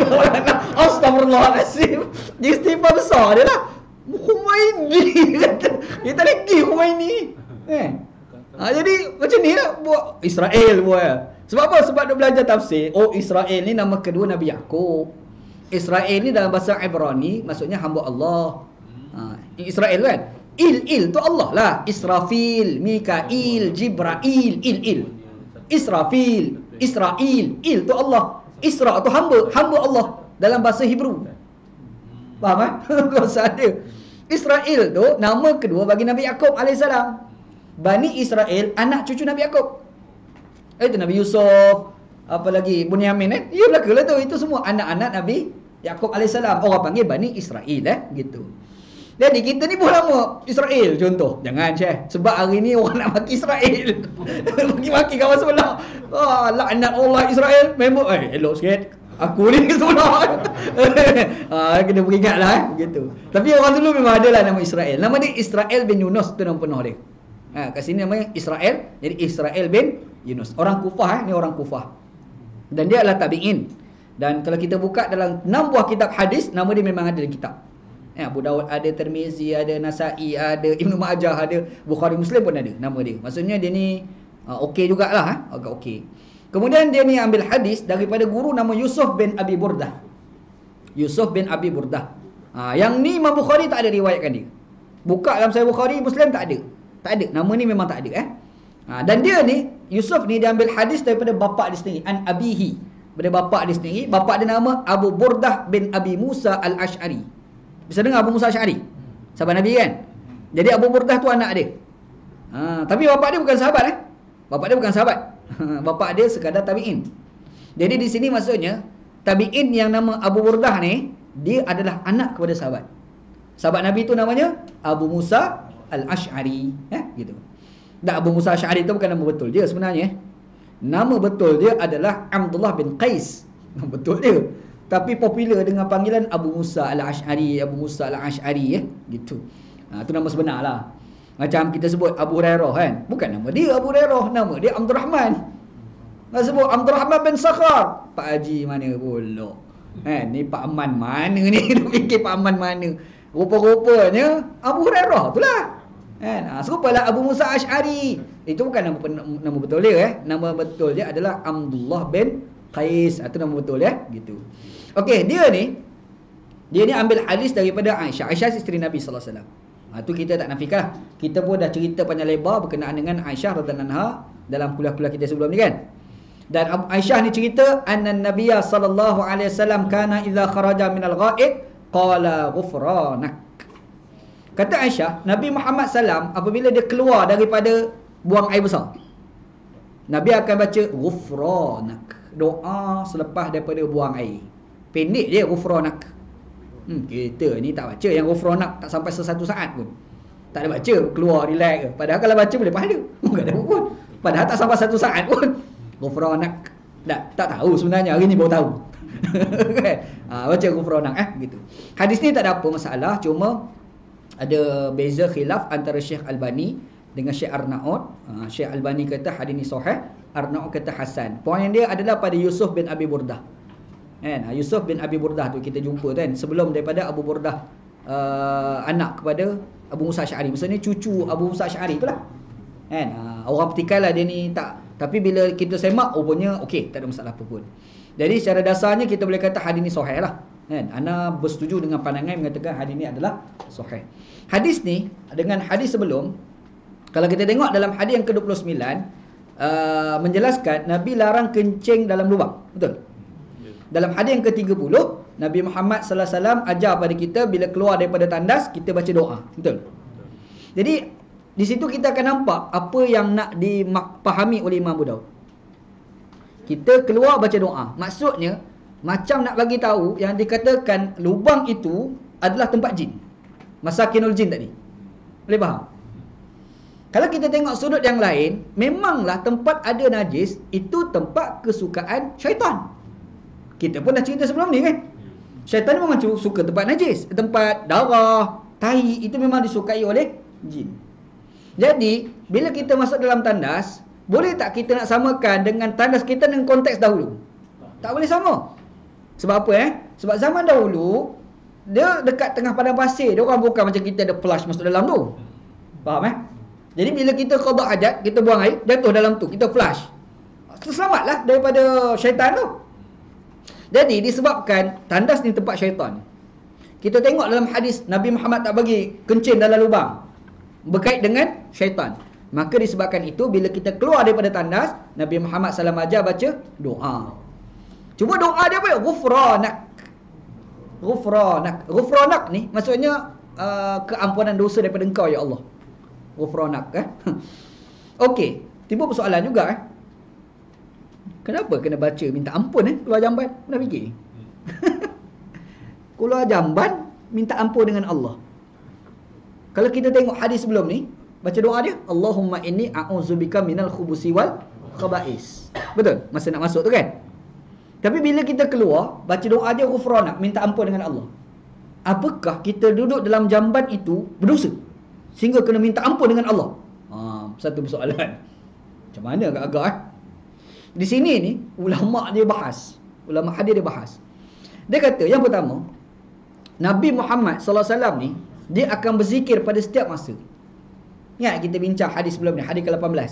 Speaker 1: Astagfirullahaladzim. Dia istighfar besar dia lah. Khumaini. Kita lagi Khumaini. Jadi macam ni lah buat Israel buat. Sebab apa? Sebab dia belajar tafsir. Oh, Israel ni nama kedua Nabi Yaqub. Israel ni dalam bahasa Ibrani maksudnya hamba Allah. Israel kan? Il tu Allah lah. Israfil, Mikail, Jibrail, il. Israfil, Israel, il tu Allah. Isra tu hamba Allah dalam bahasa Hebrew. Faham bahasa dia. Israel tu nama kedua bagi Nabi Yaqub alaihissalam. Bani Israel anak cucu Nabi Yaqub. Itu Nabi Yusuf, apa lagi Bunyamin Ya belakalah tu. Itu semua anak-anak Nabi Yaqub alaihissalam. Orang panggil Bani Israel gitu. Jadi kita ni pun nama Israel contoh. Jangan Syekh. Sebab hari ni orang nak maki Israel. Maki-maki kawan sebelah. Laknat Allah Israel. Member elok sikit. Aku ni sebelah. Kena beringatlah gitu. Tapi orang dulu memang ada lah nama Israel. Nama dia Israel bin Yunus tu nama penuh dia. Kat sini namanya Israel. Jadi Israel bin Yunus. Orang Kufah ni orang Kufah. Dan dia adalah tabi'in. Dan kalau kita buka dalam 6 buah kitab hadis, nama dia memang ada dalam kitab. Abu Dawud ada, Tirmizi ada, Nasa'i ada, Ibnu Majah ada, Bukhari Muslim pun ada nama dia. Maksudnya dia ni okey jugalah, agak okey. Kemudian dia ni ambil hadis daripada guru nama Yusuf bin Abi Burdah. Yusuf bin Abi Burdah. Yang ni Imam Bukhari tak ada riwayatkan dia. Buka dalam Sahih Bukhari, Muslim tak ada. Tak ada, nama ni memang tak ada Dan dia ni, Yusuf ni dia ambil hadis daripada bapa dia sendiri, an abihi. Daripada bapa dia sendiri, bapa dia nama Abu Burdah bin Abi Musa Al-Ash'ari. Bisa dengar Abu Musa Al-Ash'ari? Sahabat Nabi kan? Jadi Abu Burdah tu anak dia. Tapi bapa dia bukan sahabat Bapa dia bukan sahabat. Bapa dia sekadar tabi'in. Jadi di sini maksudnya tabi'in yang nama Abu Burdah ni, dia adalah anak kepada sahabat. Sahabat Nabi tu namanya Abu Musa Al-Ash'ari, gitu. Dan Abu Musa Al-Ash'ari tu bukan nama betul dia sebenarnya. Nama betul dia adalah Abdullah bin Qais. Nama betul dia. Tapi popular dengan panggilan Abu Musa Al-Ash'ari, Abu Musa Al-Ash'ari gitu. Itu nama sebenar lah. Macam kita sebut Abu Hurairah kan, bukan nama dia Abu Hurairah, nama dia Abdul Rahman. Nak sebut Abdul Rahman bin Sakhar, Pak Haji mana pula kan, ni Pak Aman mana ni dia fikir Pak Aman mana, rupa-rupanya Abu Hurairah tu lah kan. Serupalah Abu Musa Asy'ari, itu bukan nama betul dia nama betul dia adalah Abdullah bin Qais, itu nama betul gitu. Okey, dia ni ambil hadis daripada Aisyah. Aisyah isteri Nabi sallallahu alaihi wasallam. Tu kita tak nafikan. Kita pun dah cerita panjang lebar berkenaan dengan Aisyah radhiyallahu anha dalam kuliah-kuliah kita sebelum ni kan. Dan Aisyah ni cerita anna Nabiyya sallallahu alaihi wasallam kana idza kharaja minal ghaid qala ghufranak. Kata Aisyah, Nabi Muhammad sallam apabila dia keluar daripada buang air besar, Nabi akan baca ghufranak, doa selepas daripada buang air. Pendek je ghufranak. Kita ni tak baca yang ghufranak tak sampai 1 saat pun. Tak ada baca, keluar relax je. Padahal kalau baca boleh pahala. Bukan ada pun. Padahal tak sampai 1 saat pun. Ghufranak. Tak tahu sebenarnya, hari ni baru tahu. Baca ghufranak gitu. Hadis ni tak ada apa masalah, cuma ada beza khilaf antara Syekh Albani dengan Syekh Arnaud. Syekh Albani kata hadis ni sahih, Arnaud kata hasan. Poin dia adalah pada Yusuf bin Abi Burdah. Kan? Yusuf bin Abi Burdah tu kita jumpa kan, sebelum daripada Abu Burdah anak kepada Abu Musa Asy'ari. Maksudnya cucu Abu Musa Asy'ari itulah. Kan? Orang petikai lah dia ni tak. Tapi bila kita semak rupanya okey, tak ada masalah apa pun. Jadi secara dasarnya kita boleh kata hadis ni sahih lah. Kan? Ana bersetuju dengan pandangan mengatakan hadis ni adalah sahih. Hadis ni dengan hadis sebelum, kalau kita tengok dalam hadis yang ke-29 menjelaskan Nabi larang kencing dalam lubang. Betul? Dalam hadis yang ke-30 Nabi Muhammad sallallahu alaihi wasallam ajar pada kita bila keluar daripada tandas kita baca doa. Betul? Jadi di situ kita akan nampak apa yang nak dipahami oleh Imam Abu Daud. Kita keluar baca doa. Maksudnya macam nak bagi tahu yang dikatakan lubang itu adalah tempat jin. Masakinul jin tadi. Boleh faham? Kalau kita tengok sudut yang lain, memanglah tempat ada najis itu tempat kesukaan syaitan. Kita pun dah cerita sebelum ni kan. Syaitan memang suka tempat najis, tempat darah, tai, itu memang disukai oleh jin. Jadi, bila kita masuk dalam tandas, boleh tak kita nak samakan dengan tandas kita dengan konteks dahulu? Tak boleh sama. Sebab apa Sebab zaman dahulu dia dekat tengah padang pasir, dia orang bukan macam kita ada flush masuk dalam tu. Faham Jadi bila kita qada hajat, kita buang air, jatuh dalam tu, kita flush. Selamatlah daripada syaitan tu. Jadi disebabkan tandas ni tempat syaitan. Kita tengok dalam hadis Nabi Muhammad tak bagi kencing dalam lubang berkait dengan syaitan. Maka disebabkan itu bila kita keluar daripada tandas, Nabi Muhammad SAW ajar baca doa. Cuma doa dia apa? Ghufranak. Ghufranak ni maksudnya keampunan dosa daripada engkau ya Allah. Ghufranak Okey, timbul persoalan juga kenapa kena baca minta ampun keluar jamban? Pernah fikir? Keluar jamban minta ampun dengan Allah. Kalau kita tengok hadis sebelum ni, baca doa dia, Allahumma inni a'udzubika minal khubusi wal khaba'is. Betul? Masa nak masuk tu kan? Tapi bila kita keluar, baca doa dia ghufranak, minta ampun dengan Allah. Apakah kita duduk dalam jamban itu berdosa sehingga kena minta ampun dengan Allah? Satu persoalan. Macam mana agak-agak Di sini ni ulama dia bahas, ulama hadis dia bahas. Dia kata yang pertama, Nabi Muhammad sallallahu alaihi wasallam ni dia akan berzikir pada setiap masa. Ingat kita bincang hadis sebelum ni, hadis ke-18.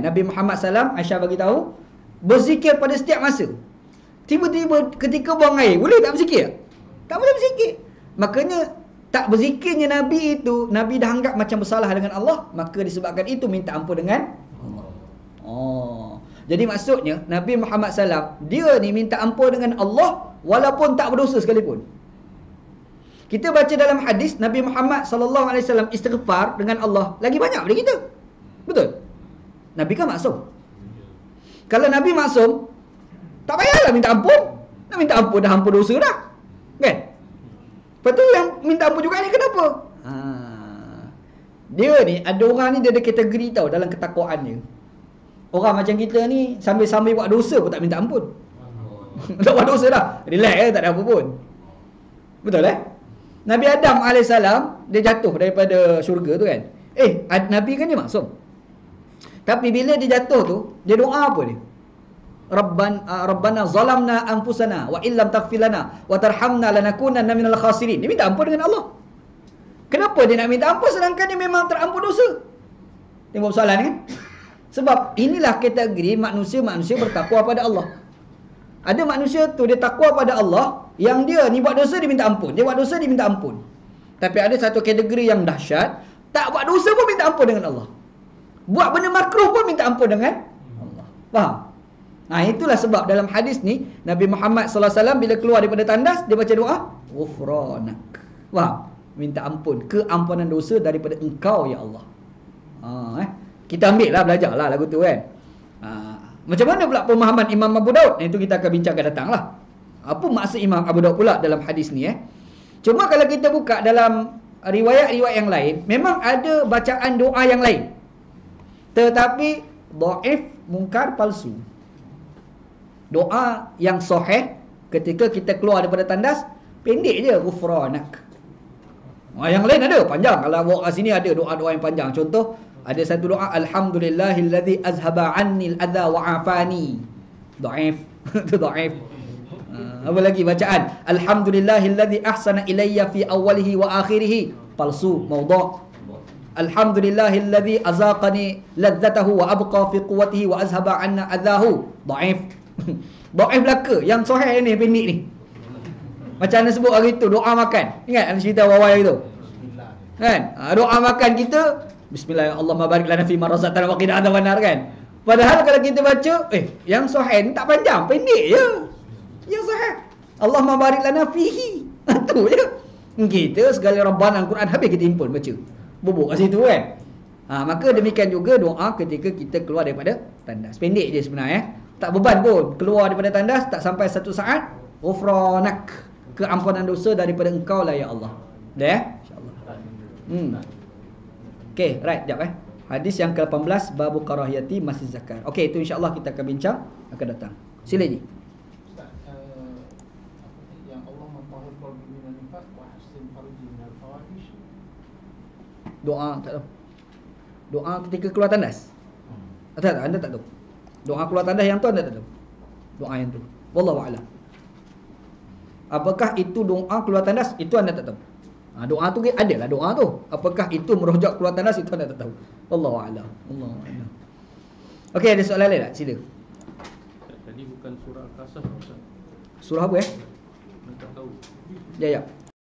Speaker 1: Nabi Muhammad sallam, Aisyah bagi tahu, berzikir pada setiap masa. Tiba-tiba ketika buang air, boleh tak berzikir? Tak boleh berzikir. Makanya tak berzikirnya Nabi itu, Nabi dah anggap macam bersalah dengan Allah, maka disebabkan itu minta ampun dengan Allah. Jadi maksudnya Nabi Muhammad SAW dia ni minta ampun dengan Allah walaupun tak berdosa sekalipun. Kita baca dalam hadis Nabi Muhammad SAW istighfar dengan Allah lagi banyak daripada kita. Betul? Nabi kan maksum. Kalau Nabi maksum, tak payahlah minta ampun. Nak minta ampun dah ampun dosa dah. Kan? Lepas tu yang minta ampun juga ni kenapa? Dia ni, ada orang ni dia ada kategori tau dalam ketakwaan dia. Orang macam kita ni sambil-sambil buat dosa pun tak minta ampun. Tak buat dosa dah, relax tak ada apa pun. Betul Nabi Adam AS, dia jatuh daripada syurga tu kan. Nabi kan dia maksum. Tapi bila dia jatuh tu, dia doa apa dia? Rabbana zalamna anfusana wa illam taghfir lana wa tarhamna lanakunanna minal khasirin. Dia minta ampun dengan Allah. Kenapa dia nak minta ampun sedangkan dia memang terampun dosa? Tengok soalan kan? Sebab inilah kategori manusia bertakwa pada Allah. Ada manusia tu dia takwa pada Allah, yang dia ni buat dosa dia minta ampun. Dia buat dosa dia minta ampun. Tapi ada satu kategori yang dahsyat, tak buat dosa pun minta ampun dengan Allah. Buat benda makruh pun minta ampun dengan Allah. Faham? Itulah sebab dalam hadis ni Nabi Muhammad SAW bila keluar daripada tandas, dia baca doa ghufranak. Faham? Minta ampun, keampunan dosa daripada Engkau ya Allah. Kita ambil lah, belajar lah lagu tu kan. Macam mana pula pemahaman Imam Abu Daud? Itu kita akan bincangkan datang lah. Apa maksud Imam Abu Daud pula dalam hadis ni Cuma kalau kita buka dalam riwayat-riwayat yang lain, memang ada bacaan doa yang lain. Tetapi dhaif, mungkar, palsu. Doa yang sahih ketika kita keluar daripada tandas, pendek je, ghufranak. Yang lain ada panjang. Kalau bawa kat sini ada doa-doa yang panjang. Contoh, ada satu doa, alhamdulillahillazi azhaba annil adza wa afani. Dhaif. Itu dhaif. Apa lagi bacaan? Alhamdulillahillazi ahsana ilayya fi awwalihi wa akhirih. Palsu, maudhu'. Alhamdulillahillazi azaqani ladzatahu wa abqa fi quwwatihi wa azhaba anna adzahu. Dhaif. Dhaif belaka. Yang sahih ni pendek ni. Macam mana sebut hari tu doa makan. Ingat ada cerita wawai tu? Kan? Doa makan kita Bismillahirrahmanirrahim, barik lana fi ma razaqtana wa qina adzabannar kan. Padahal kalau kita baca yang sahih ni tak panjang, pendek je. Yang sahih Allahumma barik lana fihi. Tu je. Kita segala Rabbana Al-Quran habis kita impun baca. Bubuk kat situ kan. Maka demikian juga doa ketika kita keluar daripada tandas. Pendek je sebenarnya. Tak beban pun. Keluar daripada tandas tak sampai 1 saat. Ghufranak. Keampunan dosa daripada Engkau lah ya Allah. Dah InsyaAllah. Okay, right, sekejap Hadis yang ke-18, babu karahiyati masih zakar. Okay, itu insyaAllah kita akan bincang akan datang. Sila je.
Speaker 3: Ustaz, yang Allah mentahir qalbi minal nifaq wa hasin farji minal fawahish.
Speaker 1: Doa, tak tahu. Doa ketika keluar tandas. Tak, anda tak tahu. Doa keluar tandas yang tu anda tak tahu. Doa yang tu. Wallahu a'lam. Apakah itu doa keluar tandas? Itu anda tak tahu. Doa tu adalah doa tu. Apakah itu merujuk keluar tandas? Itu anda tak tahu. Wallahu a'lam. Wallahu a'lam. Okey, ada soalan lain tak? Sila.
Speaker 2: Tadi bukan surah Al-Kahf Ustaz.
Speaker 1: Surah apa
Speaker 2: Tak tahu.
Speaker 1: Ya.